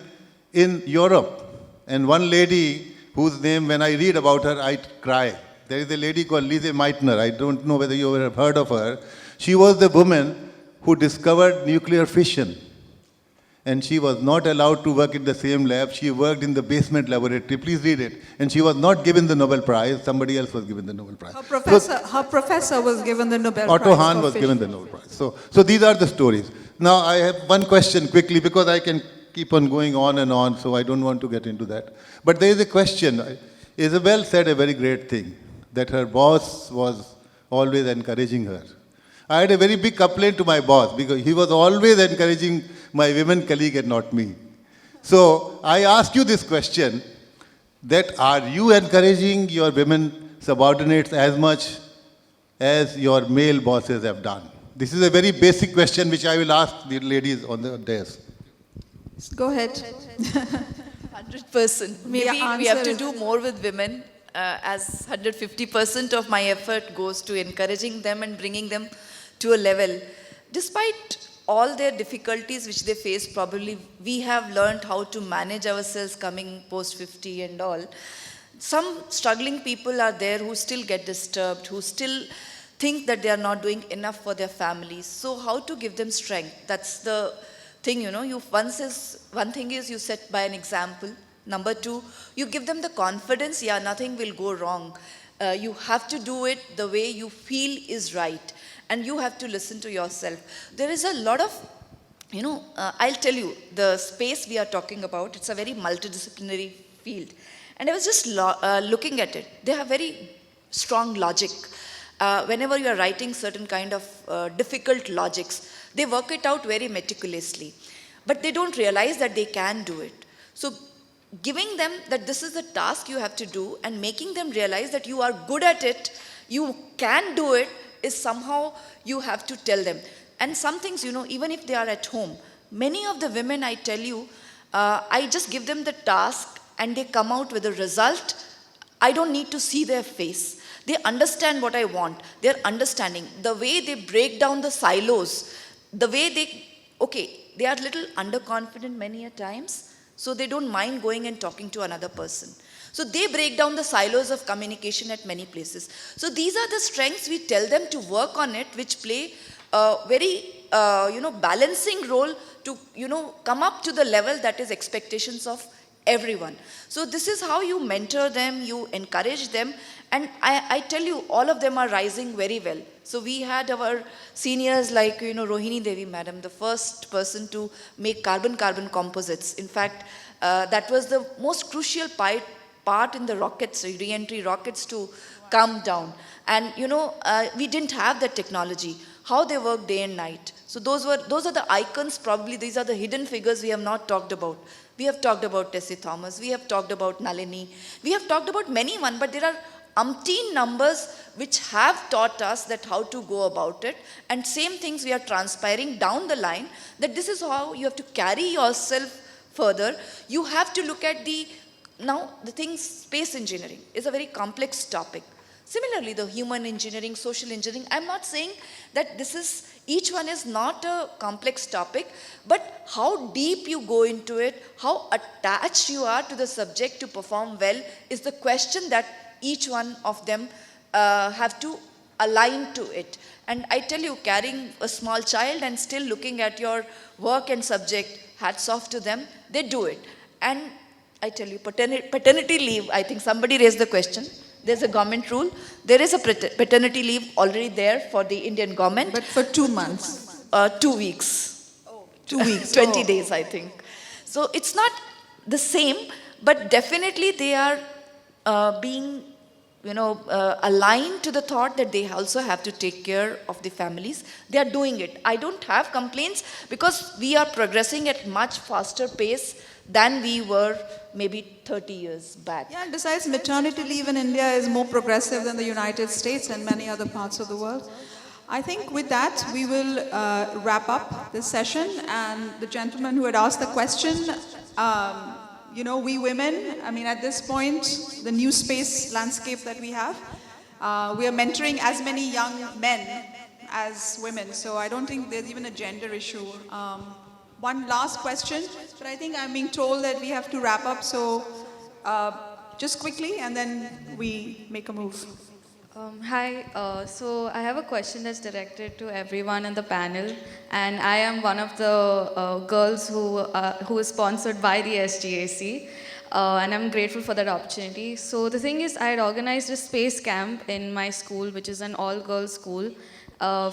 in Europe. And one lady whose name, when I read about her, I cry. There is a lady called Lise Meitner. I don't know whether you ever have heard of her. She was the woman who discovered nuclear fission. And she was not allowed to work in the same lab. She worked in the basement laboratory. Please read it. And she was not given the Nobel Prize. Somebody else was given the Nobel Prize. Her professor was given the Nobel Prize. Otto Hahn was given the Nobel Prize. So these are the stories. Now I have one question quickly because I can keep on going on and on, so I don't want to get into that. But there is a question. Isabelle said a very great thing, that her boss was always encouraging her. I had a very big complaint to my boss because he was always encouraging my women colleague and not me. So I ask you this question, that are you encouraging your women subordinates as much as your male bosses have done? This is a very basic question which I will ask the ladies on the desk. Go ahead. 100%. Maybe we have to do more with women, as 150% of my effort goes to encouraging them and bringing them to a level. Despite all their difficulties which they face, probably we have learned how to manage ourselves coming post 50 and all. Some struggling people are there who still get disturbed, who still think that they are not doing enough for their families. So how to give them strength? That's the thing, you know. One thing is you set by an example. Number two, you give them the confidence, yeah, nothing will go wrong. You have to do it the way you feel is right. And you have to listen to yourself. There is a lot of, I'll tell you, the space we are talking about, it's a very multidisciplinary field. And I was just looking at it. They have very strong logic. Whenever you are writing certain kind of difficult logics, they work it out very meticulously. But they don't realize that they can do it. So giving them that this is the task you have to do and making them realize that you are good at it, you can do it, is somehow you have to tell them. And some things, even if they are at home, many of the women, I tell you, I just give them the task and they come out with a result. I don't need to see their face. They understand what I want. They're understanding. The way they break down the silos, the way they are a little underconfident many a times, so they don't mind going and talking to another person. So they break down the silos of communication at many places. So these are the strengths we tell them to work on it, which play a very, balancing role to, come up to the level that is expectations of everyone. So this is how you mentor them, you encourage them, and I tell you, all of them are rising very well. So we had our seniors like, Rohini Devi madam, the first person to make carbon-carbon composites. In fact, that was the most crucial part in the rockets, re-entry rockets to come down. And we didn't have that technology. How they work day and night. So those are the icons, probably these are the hidden figures we have not talked about. We have talked about Tessie Thomas, we have talked about Nalini, we have talked about many one, but there are umpteen numbers which have taught us that how to go about it, and same things we are transpiring down the line, that this is how you have to carry yourself further. You have to look at the thing, space engineering is a very complex topic. Similarly, the human engineering, social engineering, I'm not saying that each one is not a complex topic, but how deep you go into it, how attached you are to the subject to perform well is the question that each one of them have to align to it. And I tell you, carrying a small child and still looking at your work and subject, hats off to them, they do it. And I tell you, paternity leave, I think somebody raised the question. There's a government rule. There is a paternity leave already there for the Indian government. But for 2 months. 2 weeks. 2 weeks. 20 Oh. days, I think. So it's not the same, but definitely they are being, aligned to the thought that they also have to take care of the families. They are doing it. I don't have complaints because we are progressing at much faster pace than we were maybe 30 years back. Yeah, and besides, maternity leave in India is more progressive than the United States and many other parts of the world. I think with that, we will wrap up this session. And the gentleman who had asked the question, we women, at this point, the new space landscape that we have, we are mentoring as many young men as women. So I don't think there's even a gender issue. One last question, but I think I'm being told that we have to wrap up. So just quickly, and then we make a move. Hi, so I have a question that's directed to everyone in the panel, and I am one of the girls who is sponsored by the SGAC, and I'm grateful for that opportunity. So the thing is, I had organized a space camp in my school, which is an all-girls school,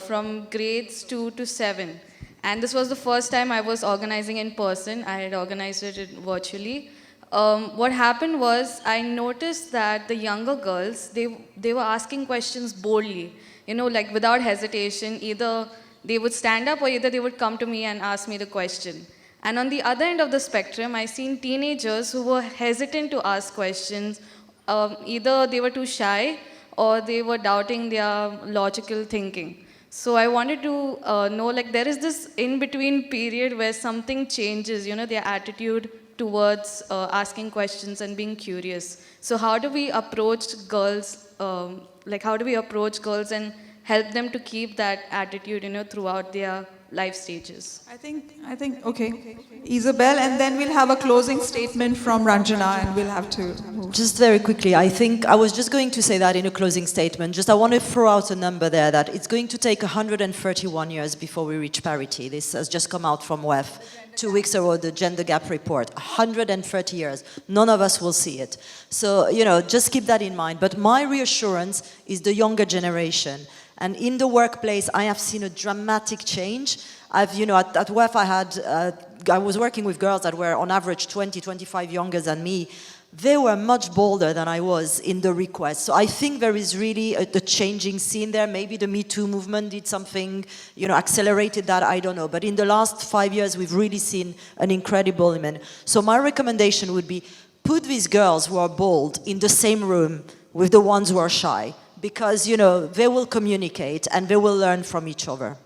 from grades 2 to 7. And this was the first time I was organizing in person. I had organized it virtually. What happened was I noticed that the younger girls, they were asking questions boldly, like without hesitation. Either they would stand up or either they would come to me and ask me the question. And on the other end of the spectrum, I seen teenagers who were hesitant to ask questions. Either they were too shy or they were doubting their logical thinking. So I wanted to know, there is this in-between period where something changes, their attitude towards asking questions and being curious. So how do we approach girls, how do we approach girls and help them to keep that attitude, throughout their life stages? I think, okay. Isabelle, and then we'll have a closing statement from Ranjana, and we'll have to move. Just very quickly, I think I was just going to say that in a closing statement. I want to throw out a number there that it's going to take 131 years before we reach parity. This has just come out from WEF 2 weeks ago, the gender gap report. 130 years. None of us will see it. So, just keep that in mind. But my reassurance is the younger generation. And in the workplace, I have seen a dramatic change. At WEF, I was working with girls that were on average 20, 25 younger than me. They were much bolder than I was in the request. So I think there is really the changing scene there. Maybe the Me Too movement did something, accelerated that, I don't know. But in the last 5 years, we've really seen an incredible element. So my recommendation would be, put these girls who are bold in the same room with the ones who are shy. Because, they will communicate and they will learn from each other.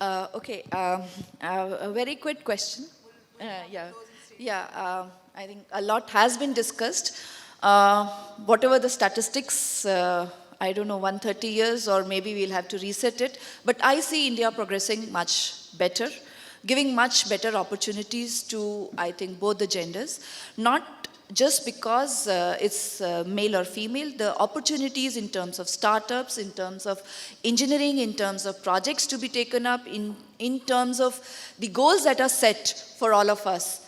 Okay. A very quick question. I think a lot has been discussed. Whatever the statistics, I don't know, 130 years or maybe we'll have to reset it. But I see India progressing much better, giving much better opportunities to, I think, both the genders. Not just because it's male or female, the opportunities in terms of startups, in terms of engineering, in terms of projects to be taken up, in terms of the goals that are set for all of us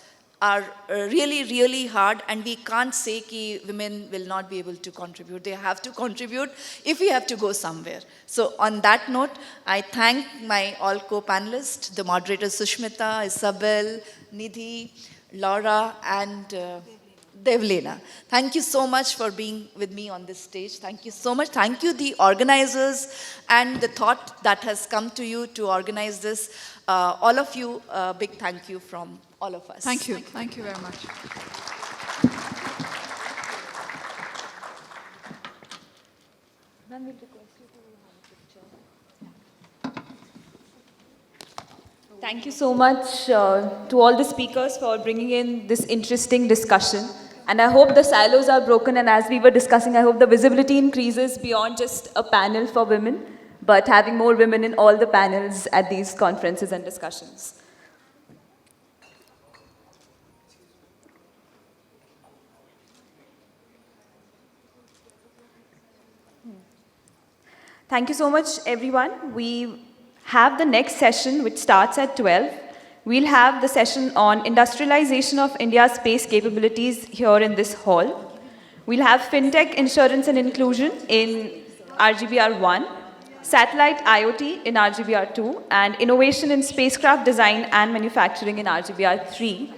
are really, really hard, and we can't say that women will not be able to contribute. They have to contribute if we have to go somewhere. So on that note, I thank my all co-panelists, the moderators Sushmita, Isabelle, Nidhi, Laura, and Devleena. Thank you so much for being with me on this stage. Thank you so much. Thank you, the organizers, and the thought that has come to you to organize this. All of you, a big thank you from all of us. Thank you. Thank you very much. Thank you so much to all the speakers for bringing in this interesting discussion. And I hope the silos are broken, and as we were discussing, I hope the visibility increases beyond just a panel for women, but having more women in all the panels at these conferences and discussions. Thank you so much, everyone. We have the next session, which starts at 12. We'll have the session on industrialization of India's space capabilities here in this hall. We'll have FinTech, Insurance and Inclusion in RGBR 1. Satellite IoT in RGBR2, and Innovation in Spacecraft Design and Manufacturing in RGBR3.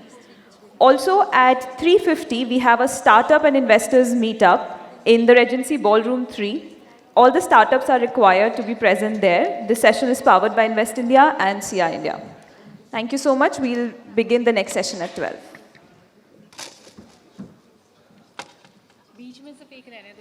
Also at 3:50, we have a startup and investors meetup in the Regency Ballroom 3. All the startups are required to be present there. This session is powered by Invest India and SIA-INDIA. Thank you so much. We'll begin the next session at 12.